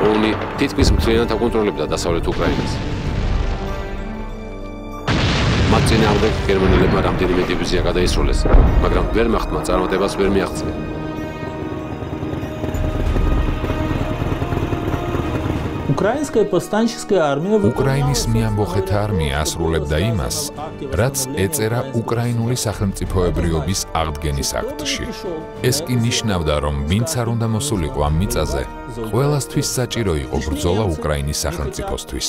OUN-ი თითქმის მთლიანად აკონტროლებდა დასავლეთ უკრაინას. მათ წინააღმდეგ გერმანელებმა რამდენიმე დივიზია გადაისროლეს, მაგრამ ვერმახტმა წარმატებას ვერ მიაღწია. უკრაინის მიამბოხეთა არმია ასრულებდა იმას, რაც ეწერა უკრაინული სახელმწიფოებრიობის აღდგენის აქტში. ეს კი ნიშნავდა, რომ ვინც არ უნდა მოსულიყო ამ მიწაზე, ყველასთვის საჭირო იყო ბრძოლა უკრაინის სახელმწიფოსთვის.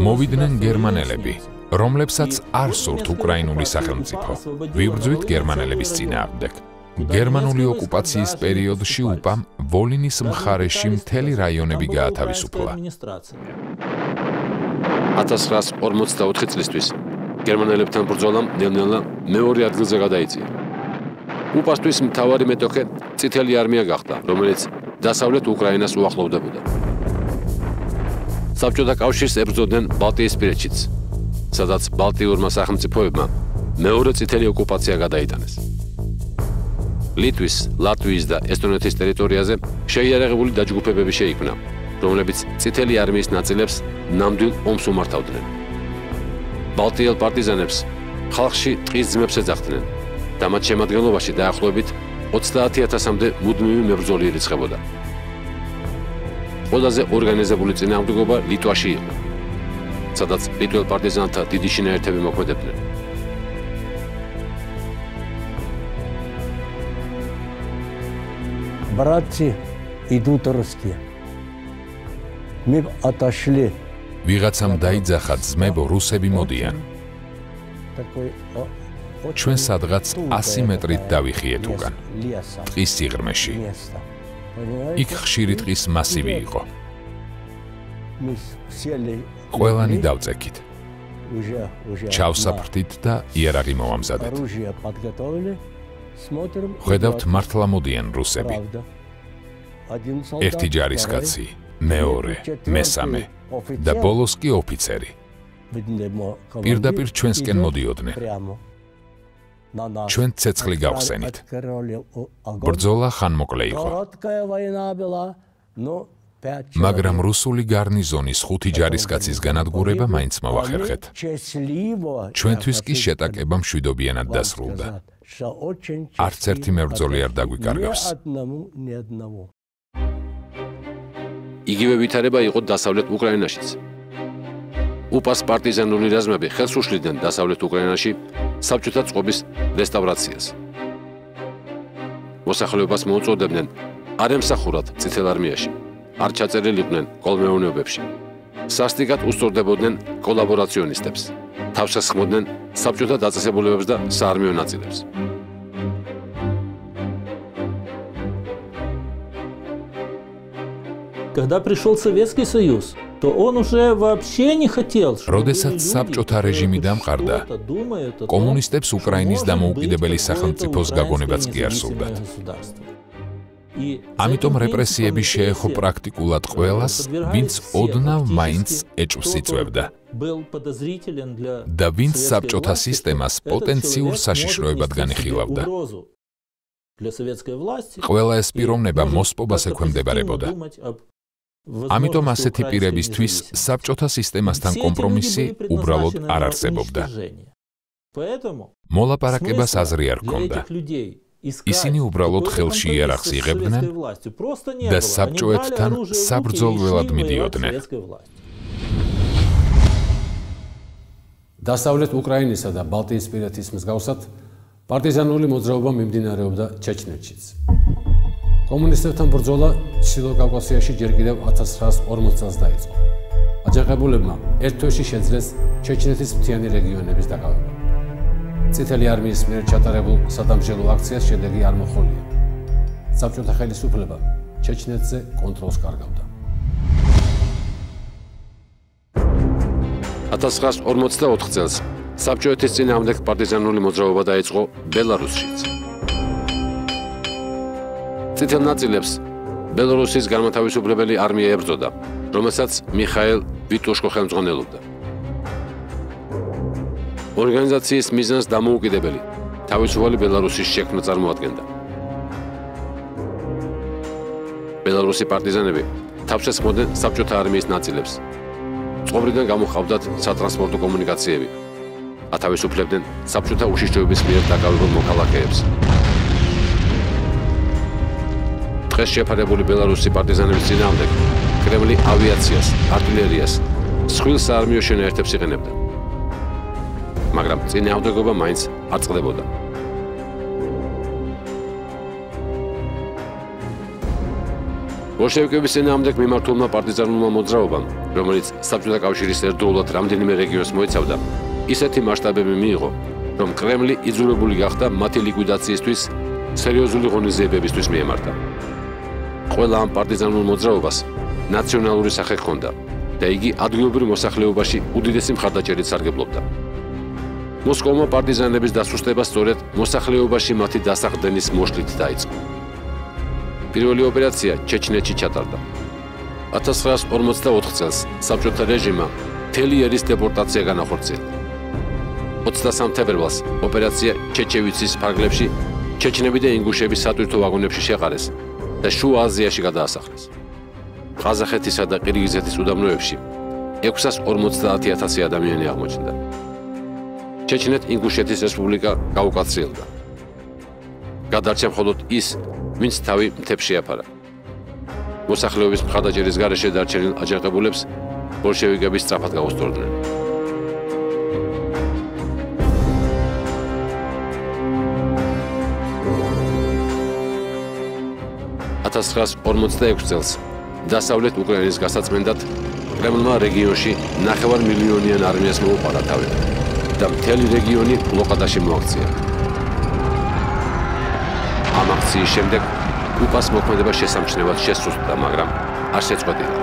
მოვიდნენ გერმანელები, რომლებსაც არ სურთ უკრაინული სახელმწიფო. ვიბრძვით გერმანელების წინააღმდეგ. გერმანული ოკუპაციის პერიოდში UPA-მ ვოლინის მხარეში მთელი რაიონები გაათავისუფლა. 1944 წლისთვის გერმანელებთან ბრძოლამ ნელ-ნელა მეორე ადგილზე გადაიწია. UPA-სთვის მთავარი მეტოქე წითელი არმია გახდა, რომელიც დასავლეთ უკრაინას უახლოვდებოდა. საბჭოთა კავშირს ებრძოდნენ ბალტიისპირეთშიც, სადაც ბალტიურმა სახელმწიფოებმა მეორე წითელი ოკუპაცია გადაიტანეს. ლიტვის, ლატვიის და ესტონეთის ტერიტორიაზე შეიარაღებული დაჯგუფებები შეიქმნა, რომლებიც წითელი არმიის ნაწილებს ნამდვილ ომს უმართავდნენ. ბალტიელ პარტიზანებს ხალხში ტყის ძმებს ეძახდნენ და მათ შემადგენლობაში დაახლოებით 30,000-მდე მუდმივი მებრძოლი ირიცხებოდა. ყველაზე ორგანიზებული წინააღმდეგობა ლიტვაში იყო, სადაც ლიტველ პარტიზანთა დიდი შინაერთები მოქმედებდნენ. Братцы идут русские. Мы отошли. ვიღაცამ დაიძახა ძმებო, რუსები მოდიან. ჩვენ სადღაც 100 მეტრით დავიხიეთ უკან. ტყის სიღრმეში. იქ ხშირი ტყის მასივი იყო. ყველანი დავწექით. ჩავსაფრთით და იარაღი მოვამზადეთ. ხედავთ მართლა მოდიან რუსები. ერთი ჯარისკაცი, მეორე, მესამე და ბოლოს კი ოფიცერი. პირდაპირ ჩვენსკენ მოდიოდნენ. ჩვენ ცეცხლი გავხსენით. ბრძოლა ხანმოკლე იყო. მაგრამ რუსული გარნიზონის 5 ჯარისკაცის განადგურება მაინც მოვახერხეთ. ჩვენთვის კი შეტაკება მშვიდობიანად დასრულდა. არც ერთი მებრძოლი არ დაგვიკარგავს. იგივე ვითარება იყო დასავლეთ უკრაინაშიც. UPA-ს პარტიზანული რაზმები ხელს უშლიდნენ დასავლეთ უკრაინაში საბჭოთა წყობის რესტავრაციას. მოსახლეობას მოუწოდებდნენ არ ემსახურათ წითელ არმიაში, არ ჩაწერილიყვნენ კოლმეურნეობებში. სასტიკად უსწორდებოდნენ კოლაბორაციონისტებს, თავს ესხმოდნენ საბჭოთა დაწესებულებებს და საარმიო ნაწილებს. Когда пришел Советский Союз, то он уже вообще не хотел, чтобы როდესაც საბჭოთა რეჟიმი დამყარდა, კომუნისტებს უკრაინის დამოუკიდებელი სახელმწიფოს გაგონებაც კი არ სურდათ. ამიტომ რეპრესიები შეეხო პრაქტიკულად ყველას, ვინც ოდნავ მაინც ეჭვს იწვევდა და ვინც საბჭოთა სისტემას პოტენციურ საშიშროებად განიხილავდა. ყველა ეს პიროვნება მოსპობას ექვემდებარებოდა. ამიტომ ასეთი პირებისთვის საბჭოთა სისტემასთან კომპრომისი უბრალოდ არ არსებობდა. მოლაპარაკებას აზრი არ ჰქონდა. ისინი უბრალოდ ხელში იარაღს იღებდნენ და საბჭოეთთან საბრძოლველად მიდიოდნენ. დასავლეთ უკრაინისა და ბალტიისპირეთის მსგავსად პარტიზანული მოძრაობა მიმდინარეობდა ჩეჩნეთშიც. კომუნისტებთან ბრძოლა ჩრდილო კავკასიაში ჯერ კიდევ 1940 წელს დაიწყო. აჯანყებულებმა ერთ თვეში შეძლეს ჩეჩნეთის მთიანი რეგიონების დაკავება. წითელი არმიის მიერ ჩატარებულ სადამსჯელო აქციას შედეგი არ მოჰყოლია. საბჭოთა ხელისუფლება ჩეჩნეთზე კონტროლს კარგავდა. 1944 წელს საბჭოეთის წინააღმდეგ პარტიზანული მოძრაობა დაიწყო ბელარუსშიც. წითელ ნაწილებს ბელარუსის განმათავისუფლებელი არმია ებრძოდა, რომელსაც მიხაილ ვიტუშკო ხელმძღვანელობდა. ორგანიზაციის მიზანს დამოუკიდებელი, თავისუფალი ბელარუსის შექმნა წარმოადგენდა. ბელარუსი პარტიზანები თავს ესხმოდნენ საბჭოთა არმიის ნაწილებს. წყობრიდან გამოჰყავდათ სატრანსპორტო კომუნიკაციები. ათავისუფლებდნენ საბჭოთა უშიშროების მიერ დაკავებულ მოქალაქეებს. დღეს შეფარებული ბელარუსი პარტიზანების წინააღმდეგ კრემლი ავიაციას, არტილერიას, სხვილ საარმიო შენაერთებს იყენებდა. მაგრამ წინააღმდეგობა მაინც არ წყდებოდა. ბოლშევიკების წინააღმდეგ მიმართულმა პარტიზანულმა მოძრაობამ, რომელიც საბჭოთა კავშირის ერთდროულად რამდენიმე რეგიონს მოიცავდა, ისეთი მასშტაბები მიიღო, რომ კრემლი იძულებული გახდა მათი ლიკვიდაციისთვის სერიოზული ღონისძიებებისთვის მიემართა. ყველა ამ პარტიზანულ მოძრაობას ნაციონალური სახე ჰქონდა და იგი ადგილობრივ მოსახლეობაში უდიდესი მხარდაჭერით სარგებლობდა. მოსკოვმა პარტიზანების დასუსტება სწორედ მოსახლეობაში მათი დასაყრდენის მოშლით დაიწყო. პირველი ოპერაცია ჩეჩნეთში ჩატარდა. 1944 წელს საბჭოთა რეჟიმმა მთელი ერის დეპორტაცია განახორციელა. 23 თებერვალს ოპერაცია ჩეჩევიცის ფარგლებში ჩეჩნები და ინგუშები სატვირთო ვაგონებში შეყარეს და შუა აზიაში გადაასახლეს. ყაზახეთისა და ყირგიზეთის უდაბნოებში 650,000 ადამიანი აღმოჩნდა. ჩეჩნეთ-ინგუშეთის რესპუბლიკა გაუკაცრიელდა. გადარჩა მხოლოდ ის, ვინც თავი მთებში აფარა. მოსახლეობის მხარდაჭერის გარეშე დარჩენილ აჯანყებულებს ბოლშევიკები სწრაფად გაუსწორდნენ. $1946 წელს დასავლეთ უკრაინის გასაწმენდად კრემლმა რეგიონში 9 მილიონიან არმიას მოუყარა თავი და მთელი რეგიონი ბლოკადაში მოაქცია. ამ აქციის შემდეგ უკას მოქმედება შესამჩნევად შესუსტდა, მაგრამ არ შეწყვეტილა.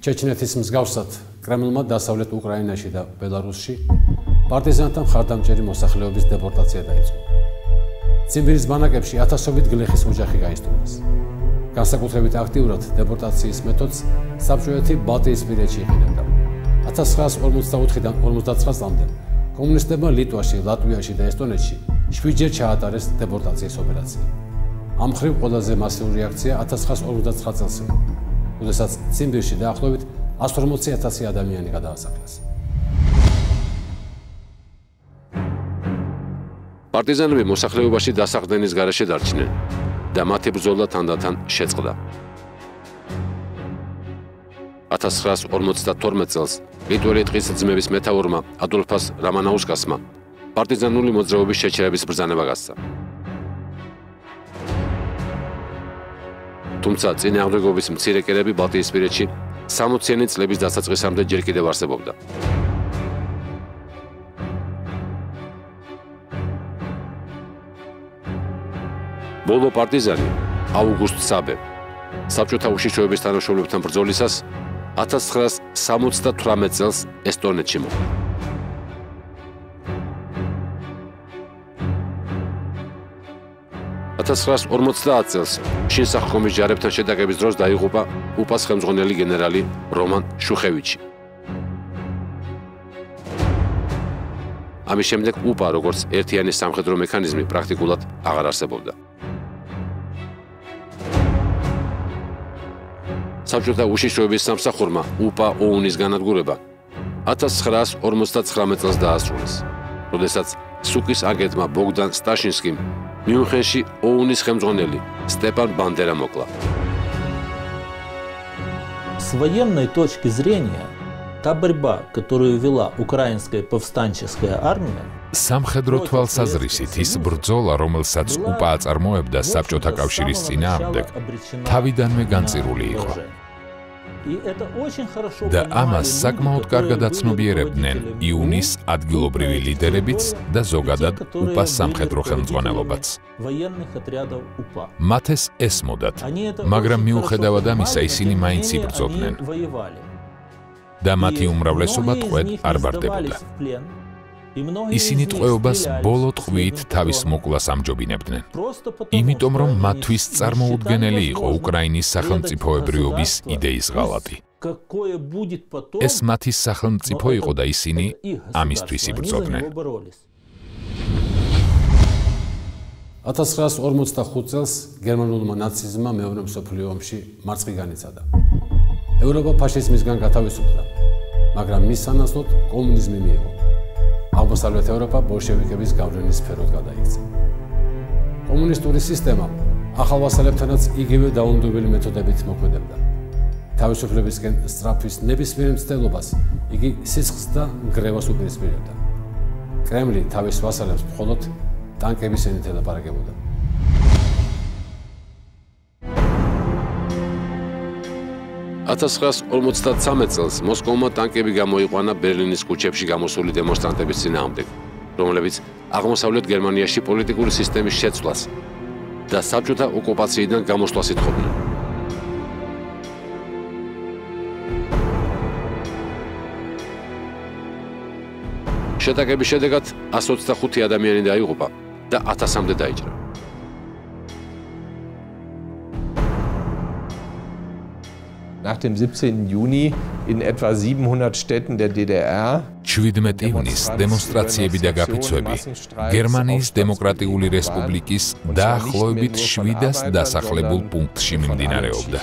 ჩეჩნეთის მსგავსად კრემლმა დასავლეთ უკრაინაში და ბელარუსში პარტიზანთა მხარდამჭერი მოსახლეობის დეპორტაცია დაიწყო. ციმბირის ბანაკებში ათასობით გლეხის ოჯახი გაისტუმრეს. განსაკუთრებით აქტიურად დეპორტაციის მეთოდს საბჭოეთი ბალტიისპირეთში იყენებდა. 1944-დან 59 წლამდე კომუნისტებმა ლიტვაში, ლატვიაში და ესტონეთში 7-ჯერ ჩაატარეს დეპორტაციის ოპერაცია. ამ მხრივ ყველაზე მასიური აქცია 1959 წელს იყო, როდესაც ციმბირში დაახლოებით 140,000 ადამიანი გადაასახლეს. პარტიზანები მოსახლეობაში დასაყრდენის გარეშე დარჩნენ და მათი ბრძოლა თანდათან შეწყდა. 1952 წელს ლიტველი ტყის ძმების მეთაურმა ადოლფას რამანაუსკასმა პარტიზანული მოძრაობის შეჩერების ბრძანება გასცა. თუმცა წინააღმდეგობის მცირე კერები ბალტიისპირეთში 60-იანი წლების დასაწყისამდე ჯერ კიდევ არსებობდა. ბოლო პარტიზანი აუგუსტ საბე საბჭოთა უშიშროების თანამშრომლებთან ბრძოლისას 1978 წელს ესტონეთში მოხდა. 1950 წელს შინსახკომის ჯარებთან შეტაკების დროს დაიღუპა უპას ხელმძღვანელი გენერალი რომან შუხევიჩი. ამის შემდეგ უპა როგორც ერთიანი სამხედრო მექანიზმი პრაქტიკულად აღარ არსებობდა. საბჭოთა უშიშროების სამსახურმა უპა ოუნის განადგურება 1959 წელს დაასრულეს, როდესაც სუკის აგენტმა ბოგდან სტაშინსკიმ მიუნხენში ოუნის ხელმძღვანელი სტეპან ბანდერა მოკლა. С военной точки зрения, та борьба, которую вела украинская повстанческая армия, სამხედრო თვალსაზრისით ის ბრძოლა, რომელსაც უპა აწარმოებდა საბჭოთა კავშირის წინააღმდეგ, თავიდანვე განწირული იყო. და ამას საკმაოდ კარგად აცნობიერებდნენ იუნის ადგილობრივი ლიდერებიც და ზოგადად უპას სამხედრო ხელმძღვანელობაც. მათ ეს ესმოდათ, მაგრამ მიუხედავად ამისა ისინი მაინც იბრძოდნენ და მათი უმრავლესობა ტყვედ არ ბარდებოდა. ისინი ტყვეობას ბოლო ტყვიით თავის მოკლას ამჯობინებდნენ, იმიტომ რომ მათთვის წარმოუდგენელი იყო უკრაინის სახელმწიფოებრიობის იდეის ღალატი. ეს მათი სახელმწიფო იყო და ისინი ამისთვის იბრძოდნენ. 1945 წელს გერმანულმა ნაციზმმა მეორე მსოფლიო ომში მარცხი განიცადა. ევროპა ფაშიზმისგან გათავისუფლდა, მაგრამ მის სანაცვლოდ კომუნიზმი მიიღო. აღმოსავლეთ ევროპა ბოლშევიკების გავლენის სფეროდ გადაიქცა. კომუნისტური სისტემა ახალვასალებთანაც იგივე დაუნდობელი მეთოდებით მოქმედებდა. თავისუფლებისკენ სწრაფვის ნებისმიერ მცდელობას იგი სისხლს და ნგრევას უპირისპირებდა. კრემლი თავის ვასალებს მხოლოდ ტანკების ენით ელაპარაკებოდა. $1953 წელს მოსკოვმა ტანკები გამოიყვანა ბერლინის ქუჩებში გამოსული დემონსტრანტების წინააღმდეგ, რომლებიც აღმოსავლეთ გერმანიაში პოლიტიკური სისტემის შეცვლას და საბჭოთა ოკუპაციიდან გამოსვლას ითხოვდნენ. შეტაკების შედეგად 125 ადამიანი დაიღუპა და 1000-მდე დაიჭრა. Nach dem 17. Juni in etwa 700 Städten der DDR 17 ივნის დემონსტრაციები და გაფიცვები გერმანიის დემოკრატიული რესპუბლიკის დაახლოებით 700 დასახლებულ პუნქტში მიმდინარეობდა.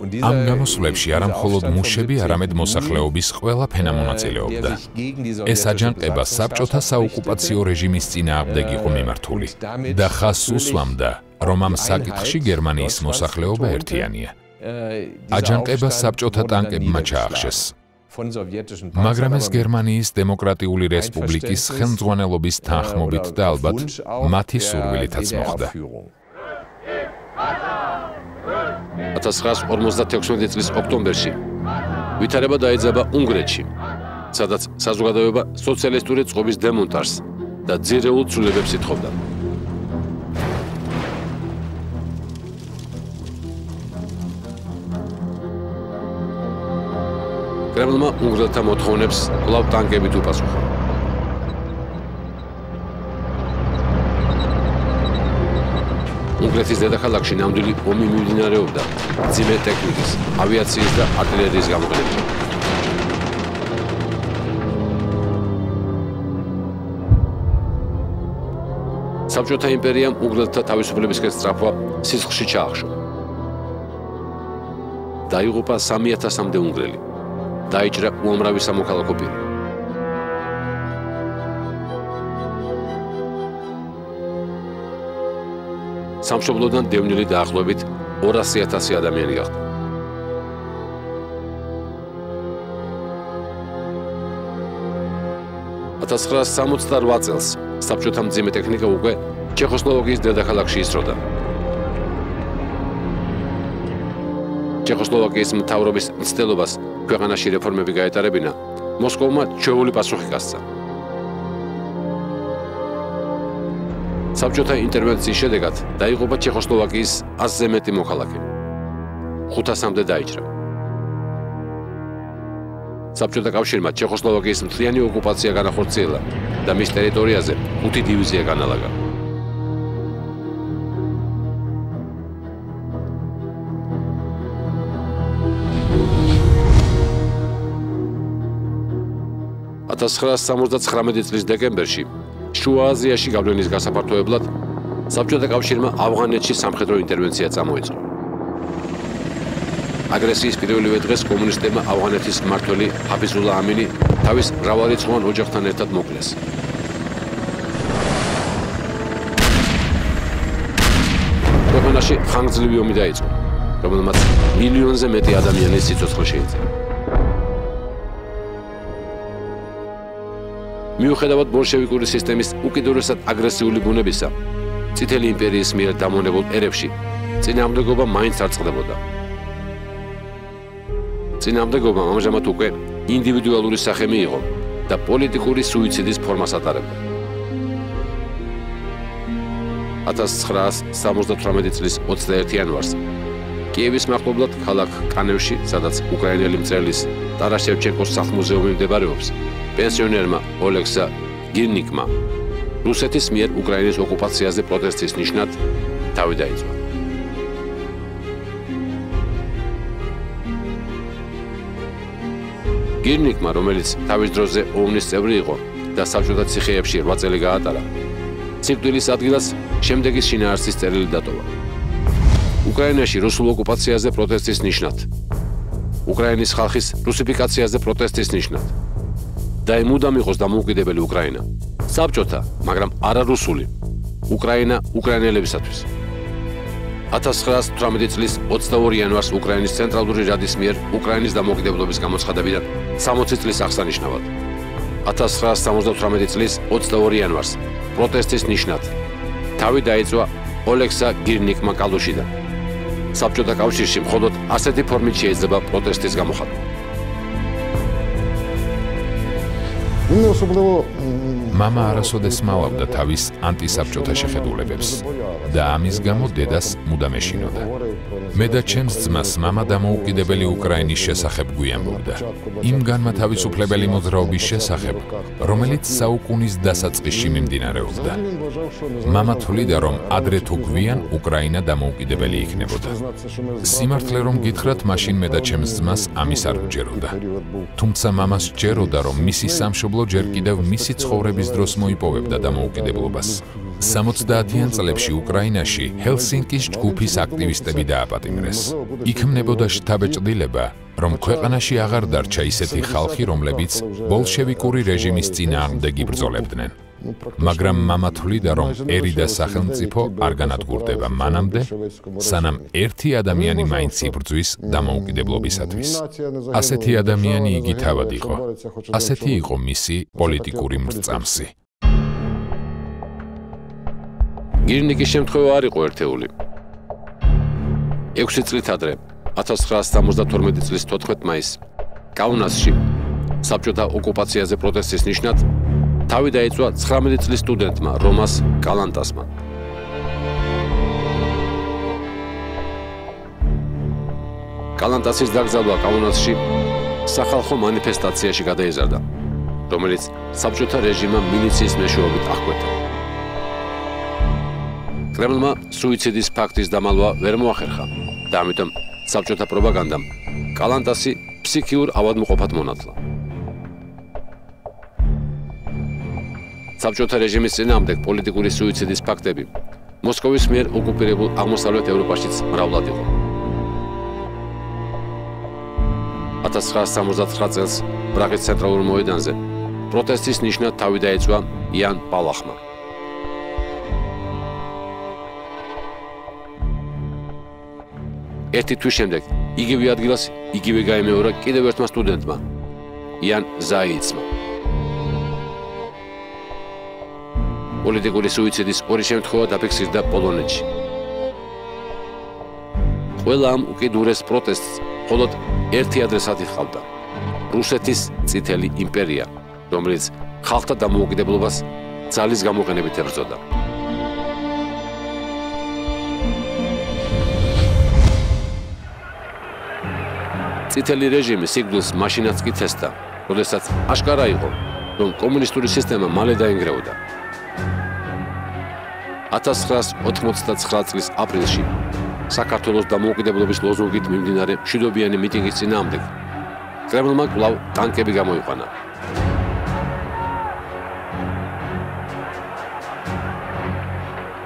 ამ გამოსვლებში არა მხოლოდ მუშები, არამედ მოსახლეობის ყველა ფენა მონაწილეობდა. ეს აჯანყება საბჭოთა საოკუპაციო რეჟიმის წინააღმდეგ იყო მიმართული და ხაზს უსვამდა, რომ ამ საკითხში გერმანიის მოსახლეობა ერთიანია. აჯანყება საბჭოთა ტანკებმა ჩაახშეს. მაგრამ ეს გერმანიის დემოკრატიული რესპუბლიკის ხელმძღვანელობის თანხმობით და ალბათ მათი სურვილითაც მოხდა. 1956 წლის ოქტომბერში ვითარება დაეძაბა უნგრეთში, სადაც საზოგადოება სოციალისტური წყობის დემონტაჟს და ძირეულ ცვლილებებს ითხოვდა. კრემლმა უნგრელთა მოთხოვნებს კვლავ ტანკებით უპასუხა. უნგრეთის დედაქალაქში ნამდვილი ომი მიმდინარეობდა მძიმე ტექნიკის, ავიაციის და артиლერიის გამოყენებით. საბჭოთა იმპერიამ უნგრელთა თავისუფლებისკენ სწრაფვა სისხლში ჩაახშო. დაიღუპა 3000-მდე უნგრელი. დაიჭრა უამრავი სამოქალაქო პირი. სამშობლოდან დევნილი დაახლოებით 200,000 ადამიანი გახდა. 1968 წელს საბჭოთა მძიმე ტექნიკა უკვე ჩეხოსლოვაკიის დედაქალაქში ისროდა. ჩეხოსლოვაკიის მთავრობის მცდელობას ქვეყანაში რეფორმები გაეტარებინა, მოსკოვმა ჩვეული პასუხი გასცა. საბჭოთა ინტერვენციის შედეგად დაიღუპა ჩეხოსლოვაკიის 100-ზე მეტი მოქალაქე. 500-მდე დაიჭრა. საბჭოთა კავშირმა ჩეხოსლოვაკიის მთლიანი ოკუპაცია განახორციელა და მის ტერიტორიაზე 5 დივიზია განალაგა. $1979 წლის დეკემბერში შუა აზიაში გავლენის გასაფართოებლად საბჭოთა კავშირმა ავღანეთში სამხედრო ინტერვენცია წამოიწყო. აგრესიის პირველივე დღეს კომუნისტებმა ავღანეთის მმართველი ჰაფიზულა ამინი თავის მრავალრიცხოვან ოჯახთან ერთად მოკლეს. ქვეყანაში ხანგრძლივი ომი დაიწყო, რომელმაც მილიონზე მეტი ადამიანის სიცოცხლე შეიძინა. მიუხედავად ბოლშევიკური სისტემის უკიდურესად აგრესიული ბუნებისა, წითელი იმპერიის მიერ დამონებულ ერებში წინააღმდეგობა მაინც არ წყდებოდა. წინააღმდეგობა ამჟამად უკვე ინდივიდუალური სახე მიიღო და პოლიტიკური სუიციდის ფორმას ატარებდა. 1978 წლის 21 იანვარს კიევის მახლობლად ქალაქ კანევში, სადაც უკრაინელი მწერლის ტარას შევჩენკოს სახლ-მუზეუმი მდებარეობს, პენსიონერმა ოლექსა გირნიკმა რუსეთის მიერ უკრაინის ოკუპაციაზე პროტესტის ნიშნად თავი დაიწყო. გირნიკმა, რომელიც თავის დროზე ომნის წევრი იყო და საბჭოთა ციხეებში 8 წელი გაატარა, სიკვდილის ადგილას შემდეგი შინაარსის წერილი დატოვა. უკრაინაში რუსულ ოკუპაციაზე პროტესტის ნიშნად, უკრაინის ხალხის რუსიფიკაციაზე პროტესტის ნიშნად და მუდამ იყოს დამოუკიდებელი უკრაინა. საბჭოთა, მაგრამ არა რუსული. უკრაინა უკრაინელებისათვის. 1918 წლის 22 იანვარს უკრაინის ცენტრალური რადის მიერ უკრაინის დამოუკიდებლობის გამოცხადებიდან 60 წლის აღსანიშნავად. 1978 წლის 22 იანვარს პროტესტის ნიშნად თავი დაიწვა ოლექსა გირნიკმა კალუშიდან. საბჭოთა კავშირში მხოლოდ ასეთი ფორმით შეიძლება პროტესტის გამოხატვა. მამა არასოდეს მალავდა თავის ანტისაბჭოთა შეხედულებებს და ამის გამო დედას მუდამ ეშინოდა. მე და ჩემს ძმას მამა დამოუკიდებელი უკრაინის შესახებ გვიამბობდა. იმ განმათავისუფლებელი მოძრაობის შესახებ, რომელიც საუკუნის დასაწყისში მიმდინარეობდა. მამა თვლიდა, რომ ადრე თუ გვიან უკრაინა დამოუკიდებელი იქნებოდა. სიმართლე რომ გითხრათ, მაშინ მე და ჩემს ძმას ამის არ გვჯეროდა. თუმცა მამას სჯეროდა, რომ მისი სამშობლო ჯერ კიდევ მისი ცხოვრების დროს მოიპოვებდა დამოუკიდებლობას. 70-იან წლებში უკრაინაში ჰელსინკის ჯგუფის აქტივისტები დააპატიმრეს. იქმნებოდა შთაბეჭდილება, რომ ქვეყანაში აღარ დარჩა ისეთი ხალხი, რომლებიც ბოლშევიკური რეჟიმის წინააღმდეგ იბრძოლებდნენ. მაგრამ მამა თვლიდა, რომ ერი და სახელმწიფო არ განადგურდება მანამდე, სანამ ერთი ადამიანი მაინც იბრძვის დამოუკიდებლობისათვის. ასეთი ადამიანი იგი თავად იყო. ასეთი იყო მისი პოლიტიკური მრწამსი. გირნიკის შემთხვევა არ იყო ერთეული. 6 წლით ადრე, 1972 წლის 14 მაისს, კაუნასში, საბჭოთა ოკუპაციაზე პროტესტის ნიშნად, თავი დაიწვა 19 წლის სტუდენტმა რომას კალანტასმა. კალანტასის დაკრძალვა კაუნასში სახალხო მანიფესტაციაში გადაიზარდა, რომელიც საბჭოთა რეჟიმმა მილიციის მეშვეობით აღკვეთა. კრემლმა სუიციდის ფაქტის დამალვა ვერ მოახერხა და ამიტომ საბჭოთა პროპაგანდამ კალანტასი ფსიქიურ ავადმყოფად მონათლა. საბჭოთა რეჟიმის წინააღმდეგ პოლიტიკური სუიციდის ფაქტები მოსკოვის მიერ ოკუპირებულ აღმოსავლეთ ევროპაშიც მრავლად იყო. 1969 წელს პრაღის ცენტრალურ მოედანზე პროტესტის ნიშნად თავი დაეწვა იან პალახმა. ერთი თვის შემდეგ იგივე ადგილას იგივე გაემეორა კიდევ ერთმა სტუდენტმა იან ზაიცმა. პოლიტიკური სუიციდის ორი შემთხვევა დაფიქსირდა პოლონეთში. ყველა ამ უკიდურეს პროტესტს მხოლოდ ერთი ადრესატი ჰყავდა: რუსეთის წითელი იმპერია, რომელიც ხალხთა დამოუკიდებლობას ძალის გამოყენებით ებრძოდა. წითელი რეჟიმი სიკვდილს მაშინაც კი თესდა, როდესაც აშკარა იყო, რომ კომუნისტური სისტემა მალე დაინგრეოდა. 1989 წლის აპრილში საქართველოს დამოუკიდებლობის ლოზუნგით მიმდინარე მშვიდობიანი მიტინგის წინააღმდეგ კრემლმა კვლავ ტანკები გამოიყვანა.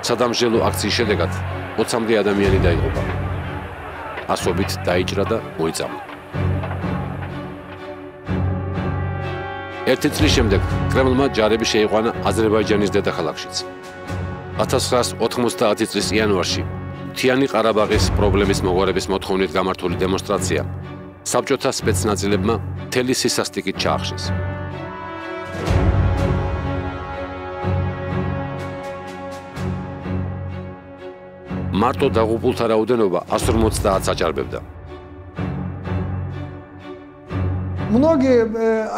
სადამსჯელო აქციის შედეგად 20-მდე ადამიანი დაიღუპა. ასობით დაიჭრა და მოიწამლა. ერთი წლის შემდეგ კრემლმა ჯარები შეიყვანა აზერბაიჯანის დედაქალაქშიც. 1990 წლის იანვარში მთიანი ყარაბაღის პრობლემის მოგვარების მოთხოვნით გამართული დემონსტრაცია საბჭოთა სპეცნაზელებმა მთელი სისასტიკით ჩაახშეს. მარტო დაღუპულთა რაოდენობა 150-ს აჭარბებდა. Многие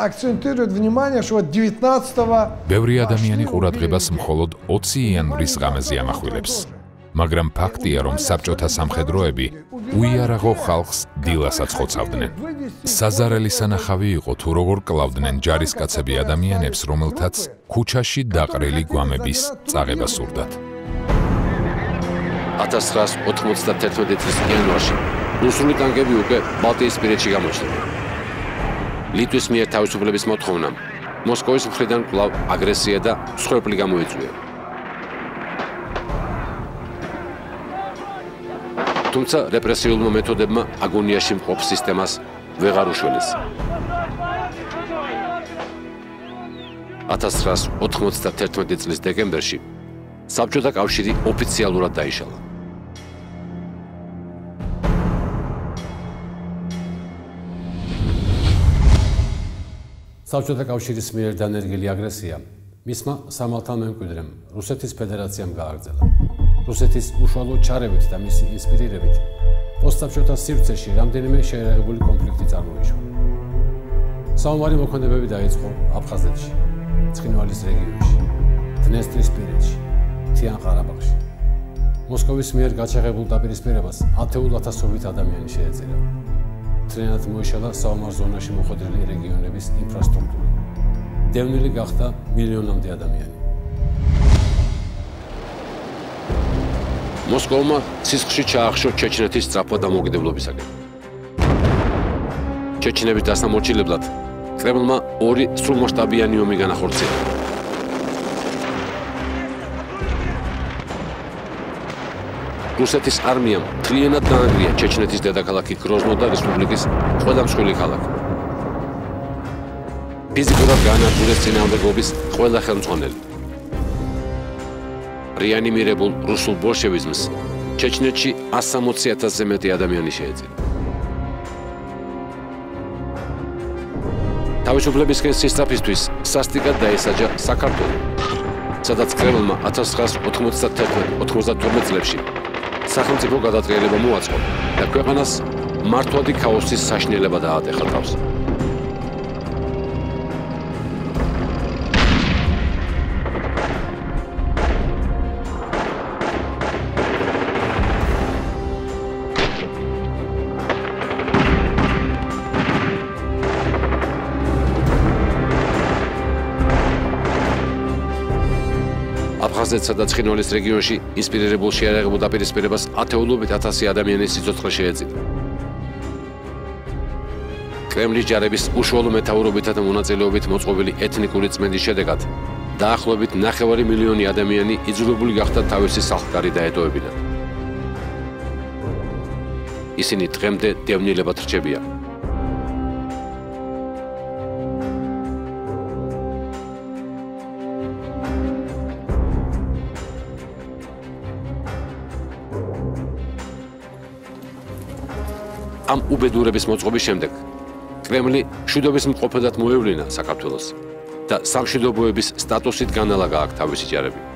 акцентируют внимание, что 19-го ბევრი ადამიანი ყურადღებას მხოლოდ 20 იანვრის ღამეზე ამახვილებს. მაგრამ ფაქტია, რომ საბჭოთა სამხედროები უიარაღო ხალხს დილასაც ხოცავდნენ. საზარელი სანახავი იყო თუ როგორ კლავდნენ ჯარისკაცები ადამიანებს, რომელთაც ქუჩაში დაყრილი გვამების წაღება სურდათ. 1991 წლის იანვარში რუსული ტანკები უკვე ბალტიისპირეთში გამოჩნდა. ლიტვის მიერ თავისუფლების მოთხოვნამ მოსკოვის მხრიდან კვლავ აგრესია და მსხვერპლი გამოიწვია. თუმცა რეპრესიულმა მეთოდებმა აგონიაში მყოფ სისტემას ვეღარ უშველეს. 1991 წლის დეკემბერში საბჭოთა კავშირი ოფიციალურად დაიშალა. საბჭოთა კავშირის მიერ დანერგილი აგრესია მისმა სამალთან მემკვიდრემ რუსეთის ფედერაციამ გააგრძელა. რუსეთის უშუალო ჩარევით და მისი ინსპირირებით პოსტსაბჭოთა სივრცეში რამდენიმე შეერაღებული კონფლიქტი წარმოიშვა. საომარი მოქმედებები დაიწყო აფხაზეთში, ცხინვალის რეგიონში, დნესტრისპირეთში, მთიან ყარაბაღში. მოსკოვის მიერ გაჩაღებულ დაპირისპირებას 10,000-ობით ადამიანი შეეწირა. მთლიანად მოიშალა საომარ ზონაში მოხვედრილი რეგიონების ინფრასტრუქტურა. დევნილი გახდა მილიონამდე ადამიანი. მოსკოვმა სისხლში ჩაახშო ჩეჩნეთის სწრაფვა დამოუკიდებლობისაკენ. ჩეჩნების დასამორჩილებლად კრემლმა ორი სრულმასშტაბიანი ომი განახორციელა. რუსეთის არმიამ მთლიანად დაანგრია ჩეჩნეთის დედაქალაქი გროზნო და რესპუბლიკის ყველა მსხვილი ქალაქი. ფიზიკურად გაანადგურეს წინააღმდეგობის ყველა ხელმძღვანელი. რეანიმირებულ რუსულ ბოლშევიზმს ჩეჩნეთში 160,000-ზე მეტი ადამიანი შეეწირა. თავისუფლებისკენ სისწრაფისთვის სასტიკად დაესაჯა საქართველო, სადაც კრემლმა 1991-92 წლებში სახელმწიფო გადატრიალება მოაწყო და ქვეყანას მართვადი ქაოსის საშინელება დაატეხა თავს. აფხაზეთსა და ცხინვალის რეგიონში ინსპირირებულ შეიარაღებულ დაპირისპირებას 10,000 ადამიანის სიცოცხლე შეეწირა. კრემლის ჯარების უშუალო მეთაურობითა და მონაწილეობით მოწყობილი ეთნიკური წმენდის შედეგად დაახლოებით 9 მილიონი ადამიანი იძულებული გახდა თავისი სახლ-კარი დაეტოვებინა. ისინი დღემდე დევნილებად რჩებიან. ამ უბედურების მოწყობის შემდეგ კრემლი მშვიდობის მყოფად მოევლინა საქართველოს და სამშვიდობოების სტატუსით განალაგა აქ თავისი ჯარები.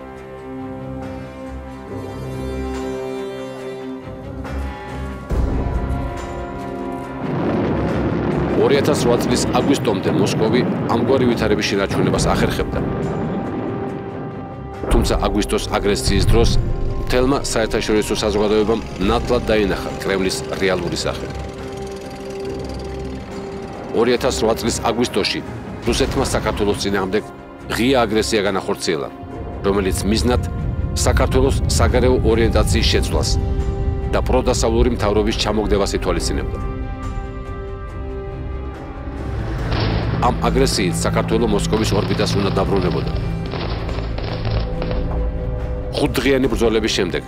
2008 წლის აგვისტომდე მოსკოვი ამგვარი ვითარების შენარჩუნებას ახერხებდა. თუმცა აგვისტოს აგრესიის დროს მთელმა საერთაშორისო საზოგადოებამ ნათლად დაინახა კრემლის რეალური სახე. 2008 წლის აგვისტოში რუსეთმა საქართველოს წინააღმდეგ ღია აგრესია განახორციელა, რომელიც მიზნად საქართველოს საგარეო ორიენტაციის შეცვლას და პროდასავლური მთავრობის ჩამოგდებას ითვალისწინებდა. ამ აგრესიით საქართველო მოსკოვის ორბიტას უნდა დაბრუნებოდა. 5 დღიანი ბრძოლების შემდეგ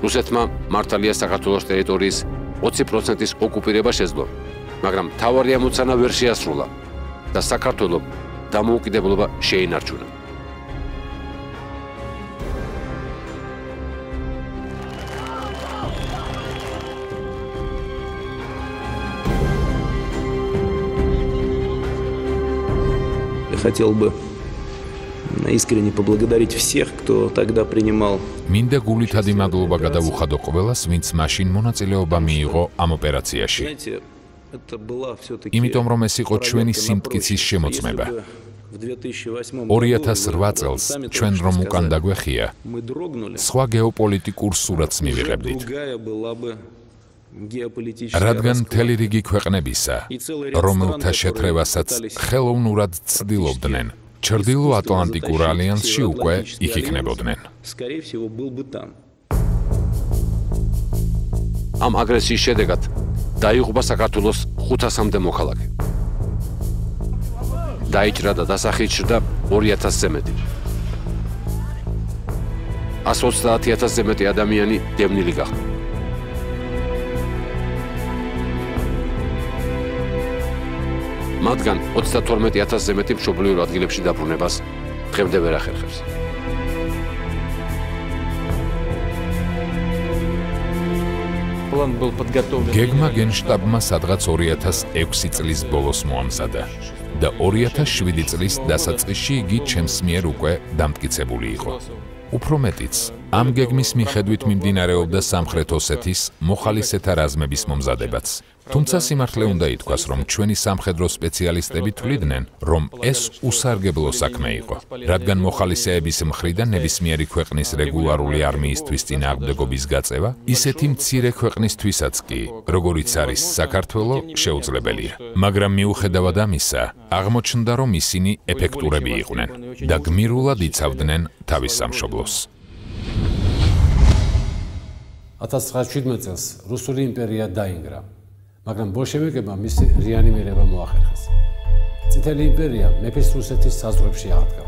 რუსეთმა მართალია საქართველოს ტერიტორიის 20%-ის ოკუპირება შეძლო, მაგრამ მთავარი ამოცანა ვერ შეასრულა და საქართველომ დამოუკიდებლობა შეინარჩუნა. Хотел бы искренне поблагодарить всех, кто тогда принимал. მინდა გულითადი მადლობა გადავუხადო ყველას, ვინც მაშინ მონაწილეობა მიიღო ამ ოპერაციაში. იმიტომ რომ ეს იყო ჩვენი სიმტკიცის შემოწმება. 2008 წელს ჩვენ რომ უკან დაგვეხია, სხვა გეოპოლიტიკურ სურათს მივიღებდით. რადგან მთელი რიგი ქვეყნებისა, რომელთა შეთრევასაც ხელოვნურად ცდილობდნენ, ჩრდილო ატლანტიკურ ალიანსში უკვე იქ იქნებოდნენ. ამ აგრესიის შედეგად დაიღუპა საქართველოს 500-მდე მოქალაქე. დაიჭრა და დასახით შრდა 2000-ზე მეტი. 130,000-ზე მეტი ადამიანი დევნილი გახდა. მათგან 32,000-ზე მეტი მშობლიურ ადგილებში დაბრუნებას დღემდე ვერ ახერხებს. გეგმა გენშტაბმა სადღაც 2006 წლის ბოლოს მოამზადა და 2007 წლის დასაწყისში იგი ჩემს მიერ უკვე დამტკიცებული იყო. უფრო მეტიც, ამ გეგმის მიხედვით მიმდინარეობდა სამხრეთ ოსეთის მოხალისეთა რაზმების მომზადებაც. თუმცა სიმართლე უნდა ითქვას, რომ ჩვენი სამხედრო სპეციალისტები თვლიდნენ, რომ ეს უსარგებლო საქმე იყო, რადგან მოხალისეების მხრიდან ნებისმიერი ქვეყნის რეგულარული არმიისთვის წინააღმდეგობის გაწევა ისეთი მცირე ქვეყნისთვისაც კი, როგორიც არის საქართველო, შეუძლებელია. მაგრამ მიუხედავად ამისა, აღმოჩნდა, რომ ისინი ეფექტურები იყვნენ და გმირულად იცავდნენ თავის სამშობლოს. 1917 წელს რუსული იმპერია დაინგრა, მაგრამ ბოლშევიკებმა მისი რეანიმირება მოახერხეს. წითელი იმპერია მეფის რუსეთის საზღვრებში აღდგა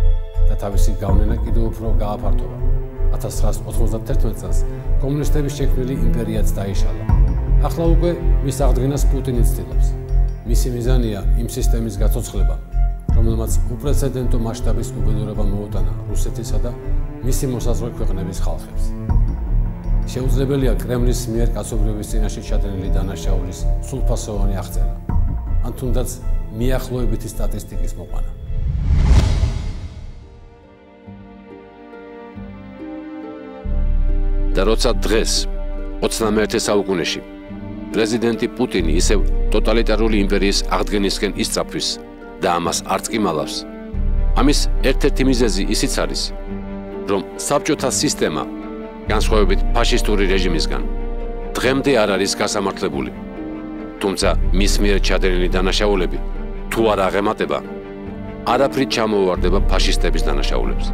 და თავისი გავლენა კიდევ უფრო გააფართოვა. 1991 წელს კომუნისტების შექმნილი იმპერიაც დაიშალა. ახლა უკვე მის აღდგენას პუტინი ცდილობს. მისი მიზანია იმ სისტემის გაცოცხლება, რომელმაც უპრეცედენტო მასშტაბის უბედურება მოუტანა რუსეთისა და მისი მოსაზღვრე ქვეყნების ხალხებს. შეუძლებელია კრემლის მიერ კაცობრიობის წინაშე ჩადენილი დანაშაულის სრულფასოვანი აღწერა, ან თუნდაც მიახლოებითი სტატისტიკის მოყვანა. და როცა დღეს 21 საუკუნეში პრეზიდენტი პუტინი ისევ ტოტალიტარული იმპერიის აღდგენისკენ ისწრაფვის და ამას არც კი მალავს, ამის ერთ-ერთი მიზეზი ისიც არის, რომ საბჭოთა სისტემა განსხვავებით ფაშისტური რეჟიმისგან დღემდე არ არის გასამართლებული. თუმცა მის მიერ ჩადენილი დანაშაულები თუ არ აღემატება, არაფრით ჩამოუვარდება ფაშისტების დანაშაულებს.